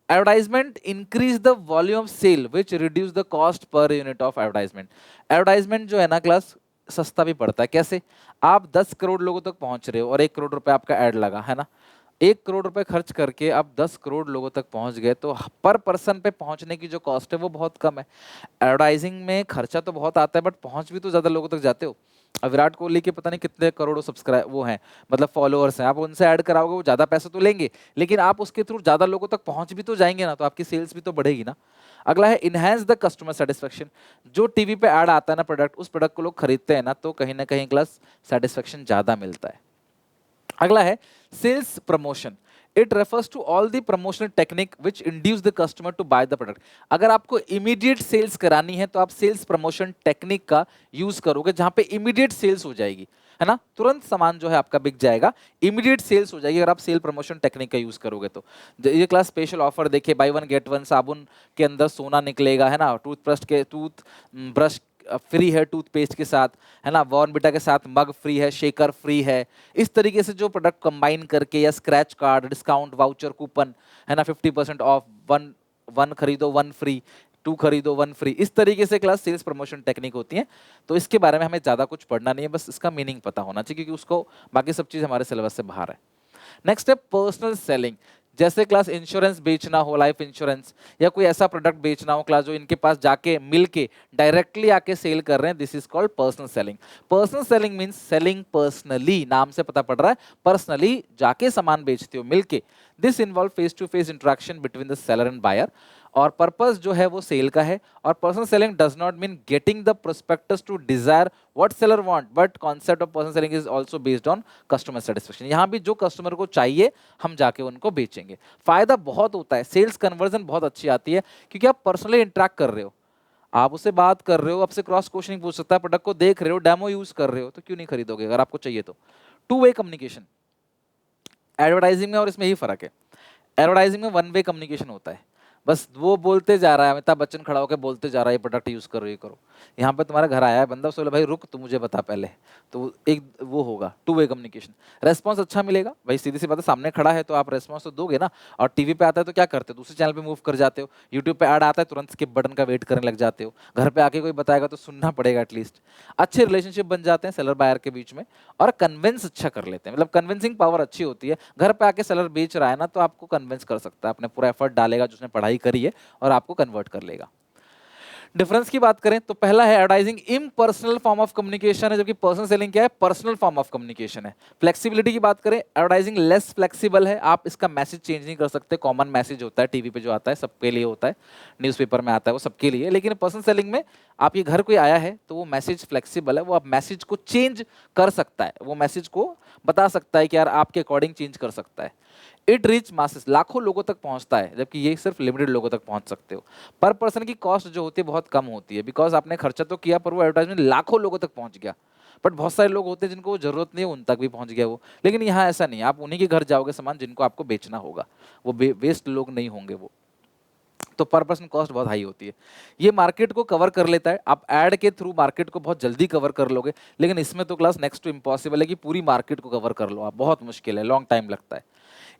Advertisement increase the volume of sale which reduce the cost per unit of advertisement. Advertisement जो है ना क्लास सस्ता भी पड़ता है। कैसे? आप 10 करोड़ लोगों तक पहुंच रहे हो और 1 करोड़ रुपए आपका ऐड लगा है ना, 1 करोड़ रुपए खर्च करके आप 10 करोड़ लोगों तक पहुंच गए, तो पर पर्सन पे पहुंचने की जो कॉस्ट है वो बहुत कम है। एडवर्टाइजिंग में खर्चा तो बहुत आता है बट पहुंच भी तो ज्यादा लोगों तक जाते हो। अब विराट कोहली के पता नहीं कितने करोड़ों सब्सक्राइब वो हैं, मतलब फॉलोअर्स हैं, आप उनसे ऐड कराओगे वो ज्यादा पैसे तो लेंगे, लेकिन आप उसके थ्रू ज्यादा लोगों तक पहुंच भी तो जाएंगे ना, तो आपकी सेल्स भी तो बढ़ेगी ना। अगला है इनहेंस द कस्टमर सेटिस्फेक्शन। जो टीवी पे ऐड आता है ना प्रोडक्ट, उस प्रोडक्ट को लोग खरीदते हैं ना, तो कहीं ना कहीं क्लास सेटिस्फेक्शन ज्यादा मिलता है। अगला है sales promotion. It refers to all the promotional technique which induce the customer to buy the product. अगर आपको इमीडिएट सेल्स करानी है तो आप सेल्स प्रमोशन टेक्निक का यूज करोगे, जहां पे इमीडिएट सेल्स हो जाएगी, है ना, तुरंत सामान जो है आपका बिक जाएगा, इमीडिएट सेल्स हो जाएगी अगर आप सेल प्रमोशन टेक्निक का यूज करोगे तो। ये क्लास स्पेशल ऑफर देखिए, बाय वन गेट वन साबुन के अंदर सोना निकलेगा, है ना, टूथ ब्रश फ्री है टूथपेस्ट के साथ, है ना, बॉर्नविटा के साथ मग फ्री है, शेकर फ्री है। इस तरीके से जो प्रोडक्ट कंबाइन करके, या scratch card, discount voucher coupon, है ना, 50% ऑफ, वन वन खरीदो वन फ्री, टू खरीदो वन फ्री, इस तरीके से क्लास सेल्स प्रमोशन टेक्निक होती है। तो इसके बारे में हमें ज़्यादा कुछ पढ़ना नहीं है, बस इसका मीनिंग पता होना चाहिए, क्योंकि उसको बाकी सब चीज़ हमारे सिलेबस से बाहर है। नेक्स्ट है पर्सनल सेलिंग। जैसे क्लास इंश्योरेंस बेचना हो, लाइफ इंश्योरेंस, या कोई ऐसा प्रोडक्ट बेचना हो क्लास जो इनके पास जाके मिल के डायरेक्टली आके सेल कर रहे हैं, this is called personal selling. Personal selling means selling personally, नाम से पता पड़ रहा है, पर्सनली जाके सामान बेचते हो मिलके। This involve face to face interaction between the seller and buyer, और पर्पस जो है वो सेल का है। और personal selling does not mean getting the prospectus to desire what seller want, but concept of personal selling is also based on customer satisfaction. यहाँ भी जो कस्टमर को चाहिए हम जाके उनको बेचेंगे। फायदा बहुत होता है, सेल्स कन्वर्जन बहुत अच्छी आती है, क्योंकि आप पर्सनली इंटरेक्ट कर रहे हो, आप उससे बात कर रहे हो, आपसे क्रॉस क्वेश्चनिंग पूछ सकता है, प्रोडक्ट को देख रहे हो, डेमो यूज कर रहे हो, तो क्यों नहीं खरीदोगे अगर आपको चाहिए तो। टू वे कम्युनिकेशन एडवर्टाइजिंग में, और इसमें ही फर्क है। एडवर्टाइजिंग में वन वे कम्युनिकेशन होता है, बस वो बोलते जा रहा है, अमिताभ बच्चन खड़ा होकर बोलते जा रहा है ये प्रोडक्ट यूज करो ये करो। यहाँ पे तुम्हारे घर आया है बंदा, उससे बोले भाई रुक तू मुझे बता पहले, तो एक वो होगा टू वे कम्युनिकेशन। रेस्पॉन्स अच्छा मिलेगा भाई, सीधी सी बात है, सामने खड़ा है तो आप रेस्पॉन्स तो दोगे ना। और टीवी पे आता है तो क्या करते हो, दूसरे चैनल पे मूव कर जाते हो, यूट्यूब पे ऐड आता है तुरंत स्किप बटन का वेट करने लग जाते हो, घर पे आके कोई बताएगा तो सुनना पड़ेगा एटलीस्ट। अच्छे रिलेशनशिप बन जाते हैं सेलर बायर के बीच में, और कन्विंस अच्छा कर लेते हैं, मतलब कन्विंसिंग पावर अच्छी होती है। घर पे आके सेलर बेच रहा है ना, तो आपको कन्विंस कर सकता है, अपने पूरा एफर्ट डालेगा जिसने पढ़ाई करी है, और आपको कन्वर्ट कर लेगा। डिफरेंस की बात करें तो पहला है advertising impersonal form of communication है, जबकि पर्सनल सेलिंग क्या है, पर्सनल फॉर्म ऑफ कम्युनिकेशन है। फ्लेक्सिबिलिटी की बात करें, एडवर्टाइजिंग लेस फ्लेक्सिबल है, आप इसका मैसेज चेंज नहीं कर सकते, कॉमन मैसेज होता है टीवी पे जो आता है सबके लिए होता है, न्यूज़पेपर में आता है वो सबके लिए। लेकिन पर्सनल सेलिंग में आपके घर कोई आया है तो वो मैसेज फ्लेक्सिबल है, वो आप मैसेज को चेंज कर सकता है, वो मैसेज को बता सकता है कि यार आपके अकॉर्डिंग चेंज कर सकता है। इट रीच मासेस, लाखों लोगों तक पहुंचता है, जबकि ये सिर्फ लिमिटेड लोगों तक पहुंच सकते हो। पर पर्सन की कॉस्ट जो होती है बहुत कम होती है, बिकॉज आपने खर्चा तो किया पर वो एडवर्टाइजमेंट लाखों लोगों तक पहुंच गया। बट बहुत सारे लोग होते हैं जिनको वो जरूरत नहीं है, उन तक भी पहुंच गया वो। लेकिन यहाँ ऐसा नहीं, आप उन्हीं के घर जाओगे सामान जिनको आपको बेचना होगा, वो वेस्ट लोग नहीं होंगे वो। तो पर पर्सन कॉस्ट बहुत हाई होती है। ये मार्केट को कवर कर लेता है, आप ऐड के थ्रू मार्केट को बहुत जल्दी कवर कर लोगे, लेकिन इसमें तो क्लास नेक्स्ट टू इम्पॉसिबल है कि पूरी मार्केट को कवर कर लो आप, बहुत मुश्किल है, लॉन्ग टाइम लगता है।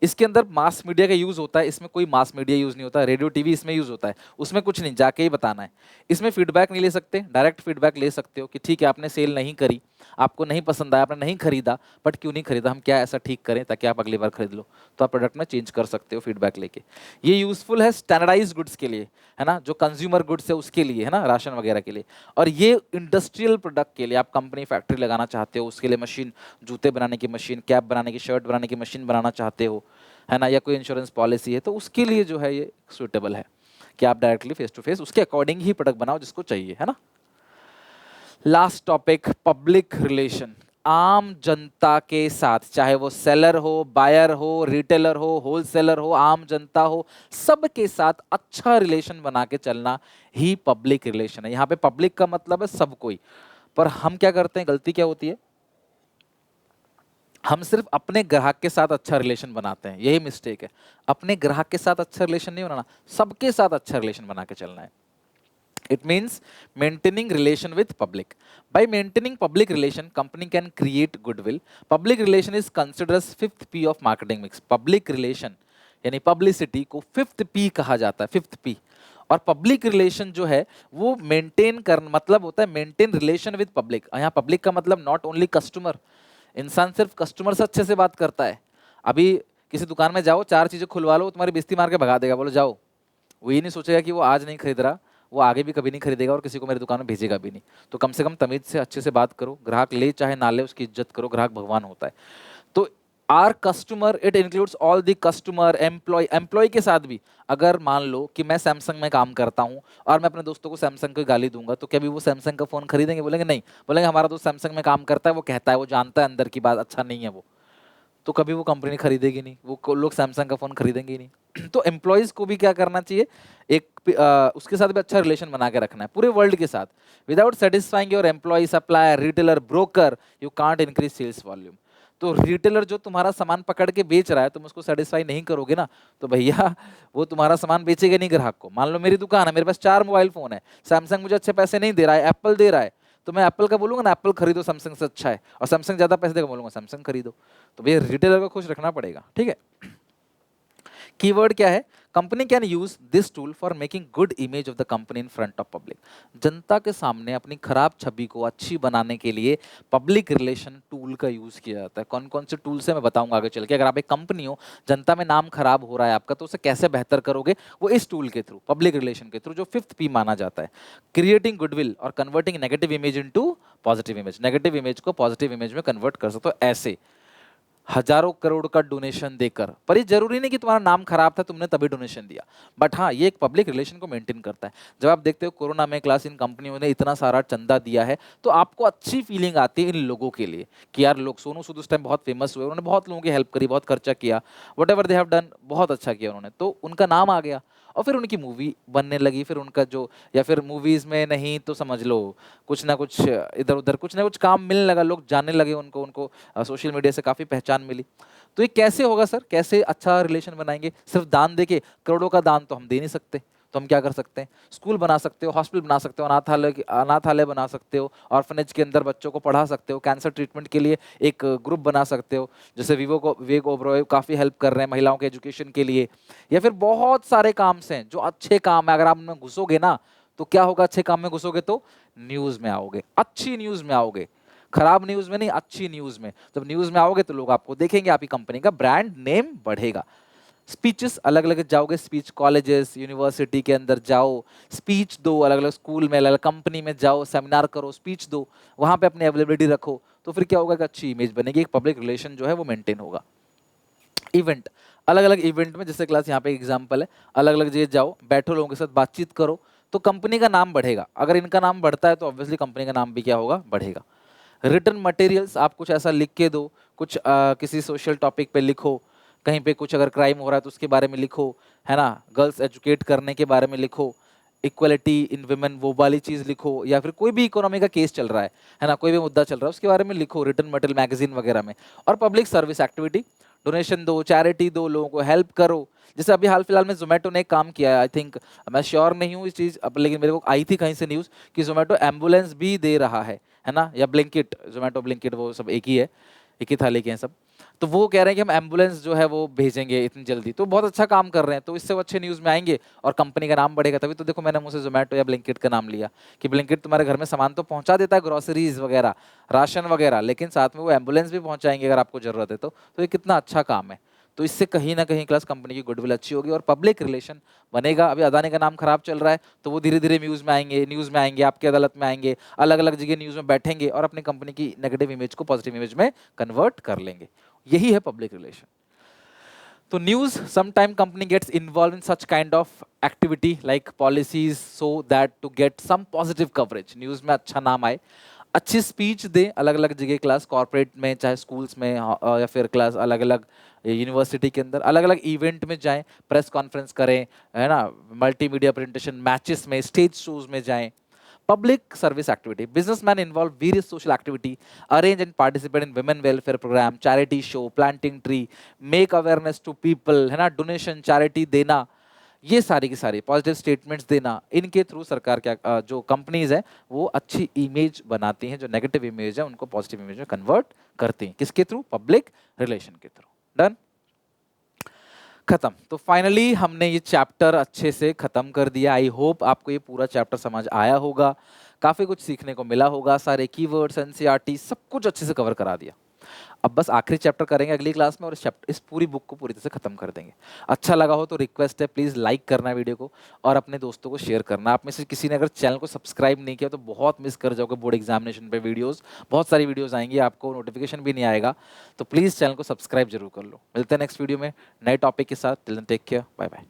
इसके अंदर मास मीडिया का यूज होता है, इसमें कोई मास मीडिया यूज नहीं होता। रेडियो टीवी इसमें यूज होता है, उसमें कुछ नहीं, जाके ही बताना है। इसमें फीडबैक नहीं ले सकते, डायरेक्ट फीडबैक ले सकते हो कि ठीक है आपने सेल नहीं करी, आपको नहीं पसंद आया, आपने नहीं खरीदा, बट क्यों नहीं खरीदा, हम क्या ऐसा ठीक करें ताकि आप अगली बार खरीद लो, तो आप प्रोडक्ट में चेंज कर सकते हो फीडबैक लेके। ये यूजफुल है स्टैंडर्डाइज गुड्स के लिए, है ना, जो कंज्यूमर गुड्स है उसके लिए, है ना, राशन वगैरह के लिए। और ये इंडस्ट्रियल प्रोडक्ट के लिए, आप कंपनी फैक्ट्री लगाना चाहते हो उसके लिए मशीन, जूते बनाने की मशीन, कैप बनाने की, शर्ट बनाने की मशीन बनाना चाहते हो, है ना, या कोई इंश्योरेंस पॉलिसी है, तो उसके लिए जो है ये सुटेबल है कि आप डायरेक्टली फेस टू फेस उसके अकॉर्डिंग ही प्रोडक्ट बनाओ जिसको चाहिए, है ना। Last topic, public relation. आम जनता के साथ, चाहे वो सेलर हो, बायर हो, रिटेलर हो, होलसेलर हो, आम जनता हो, सबके साथ अच्छा रिलेशन बना के चलना ही पब्लिक रिलेशन है। यहाँ पे पब्लिक का मतलब है सब कोई। पर हम क्या करते हैं, गलती क्या होती है, हम सिर्फ अपने ग्राहक के साथ अच्छा रिलेशन बनाते हैं, यही मिस्टेक है। अपने ग्राहक के साथ अच्छा रिलेशन नहीं बनाना, सबके साथ अच्छा रिलेशन बना के चलना है। It means maintaining relation with public. By maintaining public relation, company can create goodwill. Public relation is considered as fifth P of marketing mix. Public relation यानी पब्लिसिटी को फिफ्थ पी कहा जाता है, फिफ्थ पी। और public relation जो है वो maintain कर मतलब होता है मेंटेन रिलेशन विद पब्लिक। यहाँ पब्लिक का मतलब नॉट ओनली कस्टमर, इंसान सिर्फ कस्टमर से अच्छे से बात करता है। अभी किसी दुकान में जाओ, चार चीजें खुलवा लो, तुम्हारी बेइज्जती मार के भगा देगा, बोलो जाओ। वो ये नहीं सोचेगा कि वो आज नहीं खरीद रहा, वो आगे भी कभी नहीं खरीदेगा और किसी को मेरी दुकान में भेजेगा भी नहीं। तो कम से कम तमीज से अच्छे से बात करो, ग्राहक ले चाहे ना ले उसकी इज्जत करो, ग्राहक भगवान होता है। तो our customer it includes all the customer, employee, employee के साथ भी। अगर मान लो कि मैं सैमसंग में काम करता हूं और मैं अपने दोस्तों को सैमसंग की गाली दूंगा, तो क्या भी वो सैमसंग का फोन खरीदेंगे? बोलेंगे नहीं। बोलेंगे हमारा दोस्त सैमसंग में काम करता है, वो कहता है, वो जानता है अंदर की बात अच्छा नहीं है वो, तो कभी वो कंपनी खरीदेगी नहीं, वो लोग सैमसंग का फोन खरीदेंगे ही नहीं। तो एम्प्लॉयज को भी क्या करना चाहिए, एक उसके साथ भी अच्छा रिलेशन बना के रखना है पूरे वर्ल्ड के साथ। Without satisfying your employee, supplier, retailer, broker, you can't increase sales volume. तो रिटेलर जो तुम्हारा सामान पकड़ के बेच रहा है, तुम उसको सेटिस्फाई नहीं करोगे ना, तो भैया वो तुम्हारा सामान बेचेगा नहीं ग्राहक को। मान लो मेरी दुकान है, मेरे पास 4 मोबाइल फोन है, सैमसंग मुझे अच्छे पैसे नहीं दे रहा है, एप्पल दे रहा है, तो मैं एप्पल का बोलूंगा ना, एप्पल खरीदो सैमसंग से अच्छा है, और सैमसंग ज्यादा पैसे देगा, बोलूंगा सैमसंग खरीदो। तो भैया रिटेलर को खुश रखना पड़ेगा, ठीक है। कीवर्ड क्या है, company can use this tool for making good image of the company in front of public. जनता के सामने अपनी खराब छवि को अच्छी बनाने के लिए पब्लिक रिलेशन टूल का यूज किया जाता है। कौन कौन से टूल से मैं बताऊंगा आगे चल के। अगर आप एक कंपनी हो, जनता में नाम खराब हो रहा है आपका, तो उसे कैसे बेहतर करोगे, वो इस टूल के थ्रू, पब्लिक रिलेशन के थ्रू, जो फिफ्थ पी माना जाता है। क्रिएटिंग गुडविल और converting negative image into positive image. Negative image को पॉजिटिव इमेज में कन्वर्ट कर सकते हो ऐसे, हजारों करोड़ का डोनेशन देकर। पर ये जरूरी नहीं कि तुम्हारा नाम खराब था तुमने तभी डोनेशन दिया, बट हाँ ये एक पब्लिक रिलेशन को मेंटेन करता है। जब आप देखते हो कोरोना में क्लास इन कंपनियों ने इतना सारा चंदा दिया है, तो आपको अच्छी फीलिंग आती है इन लोगों के लिए कि यार लोग, सोनू सूद उस टाइम बहुत फेमस हुए, उन्होंने बहुत लोगों की हेल्प करी, बहुत खर्चा किया, what ever they have done, बहुत अच्छा किया उन्होंने, तो उनका नाम आ गया। और फिर उनकी मूवी बनने लगी, फिर उनका जो, या फिर मूवीज में नहीं तो समझ लो कुछ ना कुछ इधर उधर कुछ ना कुछ काम मिलने लगा, लोग जानने लगे उनको, उनको सोशल मीडिया से काफी पहचान मिली। तो ये कैसे होगा सर, कैसे अच्छा रिलेशन बनाएंगे? सिर्फ दान देके, करोड़ों का दान तो हम दे नहीं सकते, तो हम क्या कर सकते हैं, स्कूल बना सकते हो, हॉस्पिटल बना सकते हो, अनाथालय बना सकते हो, ऑर्फनेज के अंदर बच्चों को पढ़ा सकते हो, कैंसर ट्रीटमेंट के लिए एक ग्रुप बना सकते हो, जैसे विवेक ओबरॉय काफी हेल्प कर रहे हैं महिलाओं के एजुकेशन के लिए। या फिर बहुत सारे काम से जो अच्छे काम है, अगर आप उनमें घुसोगे ना, तो क्या होगा, अच्छे काम में घुसोगे तो न्यूज में आओगे, अच्छी न्यूज में आओगे, खराब न्यूज में नहीं, अच्छी न्यूज में। जब न्यूज में आओगे तो लोग आपको देखेंगे, आपकी कंपनी का ब्रांड नेम बढ़ेगा। स्पीचेस अलग अलग जाओगे, स्पीच कॉलेजेस यूनिवर्सिटी के अंदर जाओ, स्पीच दो, अलग अलग स्कूल में, अलग अलग कंपनी में जाओ, सेमिनार करो, स्पीच दो, वहां पे अपनी अवेलेबिलिटी रखो, तो फिर क्या होगा कि अच्छी इमेज बनेगी, एक पब्लिक रिलेशन जो है वो मेंटेन होगा। इवेंट, अलग अलग इवेंट में, जैसे क्लास यहाँ पे एग्जाम्पल है, अलग अलग जगह जाओ, बैठो, लोगों के साथ बातचीत करो, तो कंपनी का नाम बढ़ेगा। अगर इनका नाम बढ़ता है तो ऑब्वियसली कंपनी का नाम भी क्या होगा, बढ़ेगा। रिटर्न मटेरियल्स, आप कुछ ऐसा लिख के दो, कुछ किसी सोशल टॉपिक पे लिखो, कहीं पे कुछ अगर क्राइम हो रहा है तो उसके बारे में लिखो, है ना, गर्ल्स एजुकेट करने के बारे में लिखो, इक्वलिटी इन वुमेन वो वाली चीज लिखो, या फिर कोई भी इकोनॉमी का केस चल रहा है ना, कोई भी मुद्दा चल रहा है उसके बारे में लिखो, रिटर्न मटेरियल मैगजीन वगैरह में। और पब्लिक सर्विस एक्टिविटी, डोनेशन दो, चैरिटी दो, लोगों को हेल्प करो। जैसे अभी हाल फिलहाल में जोमेटो ने एक काम किया है, आई थिंक, मैं श्योर नहीं हूँ इस चीज अब, लेकिन मेरे को आई थी कहीं से न्यूज कि जोमेटो एम्बुलेंस भी दे रहा है ना, या ब्लिंकिट, जोमेटो ब्लिंकिट वो सब एक ही है, एक ही थाली के हैं सब। तो वो कह रहे हैं कि हम एम्बुलेंस जो है वो भेजेंगे इतनी जल्दी, तो बहुत अच्छा काम कर रहे हैं, तो इससे वो अच्छे न्यूज़ में आएंगे और कंपनी का नाम बढ़ेगा। तभी तो देखो मैंने मुझसे जोमेटो या ब्लिंकिट का नाम लिया, कि ब्लिंकिट तुम्हारे घर में सामान तो पहुंचा देता है, ग्रोसरीज वगैरह, राशन वगैरह, लेकिन साथ में वो एम्बुलेंस भी पहुंचाएंगे अगर आपको जरूरत है तो ये कितना अच्छा काम है। तो इससे कहीं ना कहीं क्लास कंपनी की गुडविल अच्छी होगी और पब्लिक रिलेशन बनेगा। अभी अदानी का नाम खराब चल रहा है, तो वो धीरे धीरे न्यूज़ में आएंगे, आपकी अदालत में आएंगे, अलग अलग जगह न्यूज़ में बैठेंगे और अपनी कंपनी की नेगेटिव इमेज को पॉजिटिव इमेज में कन्वर्ट कर लेंगे। यही है पब्लिक रिलेशन। तो news, sometime company gets involved in such kind of activity like policies so that to get some positive coverage, news में अच्छा नाम आए, अच्छी स्पीच दे, अलग अलग जगह, क्लास कॉर्पोरेट में, चाहे स्कूल्स में, या फिर क्लास अलग अलग यूनिवर्सिटी के अंदर, अलग अलग इवेंट में जाएं, प्रेस कॉन्फ्रेंस करें, है ना, मल्टीमीडिया प्रेजेंटेशन, मैचेस में, स्टेज शोज में जाएं। Public service activity, businessmen involve various social activity, arrange and participate in women welfare program, charity show, planting tree, make awareness to people, है ना, डोनेशन, चैरिटी देना, ये सारी की सारी पॉजिटिव स्टेटमेंट्स देना, इनके थ्रू सरकार क्या, जो कंपनीज है वो अच्छी इमेज बनाती हैं, जो नेगेटिव इमेज है उनको पॉजिटिव इमेज में कन्वर्ट करती हैं, किसके थ्रू, पब्लिक रिलेशन के थ्रू। डन। खत्म। तो फाइनली हमने ये चैप्टर अच्छे से खत्म कर दिया। आई होप आपको ये पूरा चैप्टर समझ आया होगा, काफी कुछ सीखने को मिला होगा, सारे कीवर्ड्स, एनसीईआरटी सब कुछ अच्छे से कवर करा दिया। अब बस आखिरी चैप्टर करेंगे अगली क्लास में और इस पूरी बुक को पूरी तरह से खत्म कर देंगे। अच्छा लगा हो तो रिक्वेस्ट है, प्लीज लाइक करना वीडियो को और अपने दोस्तों को शेयर करना। आप में से किसी ने अगर चैनल को सब्सक्राइब नहीं किया तो बहुत मिस कर जाओगे बोर्ड एग्जामिनेशन पे वीडियोस। बहुत सारी वीडियोस आएंगी, आपको नोटिफिकेशन भी नहीं आएगा, तो प्लीज चैनल को सब्सक्राइब जरूर कर लो। मिलते हैं नेक्स्ट वीडियो में नए टॉपिक के साथ। Till then take care, bye bye.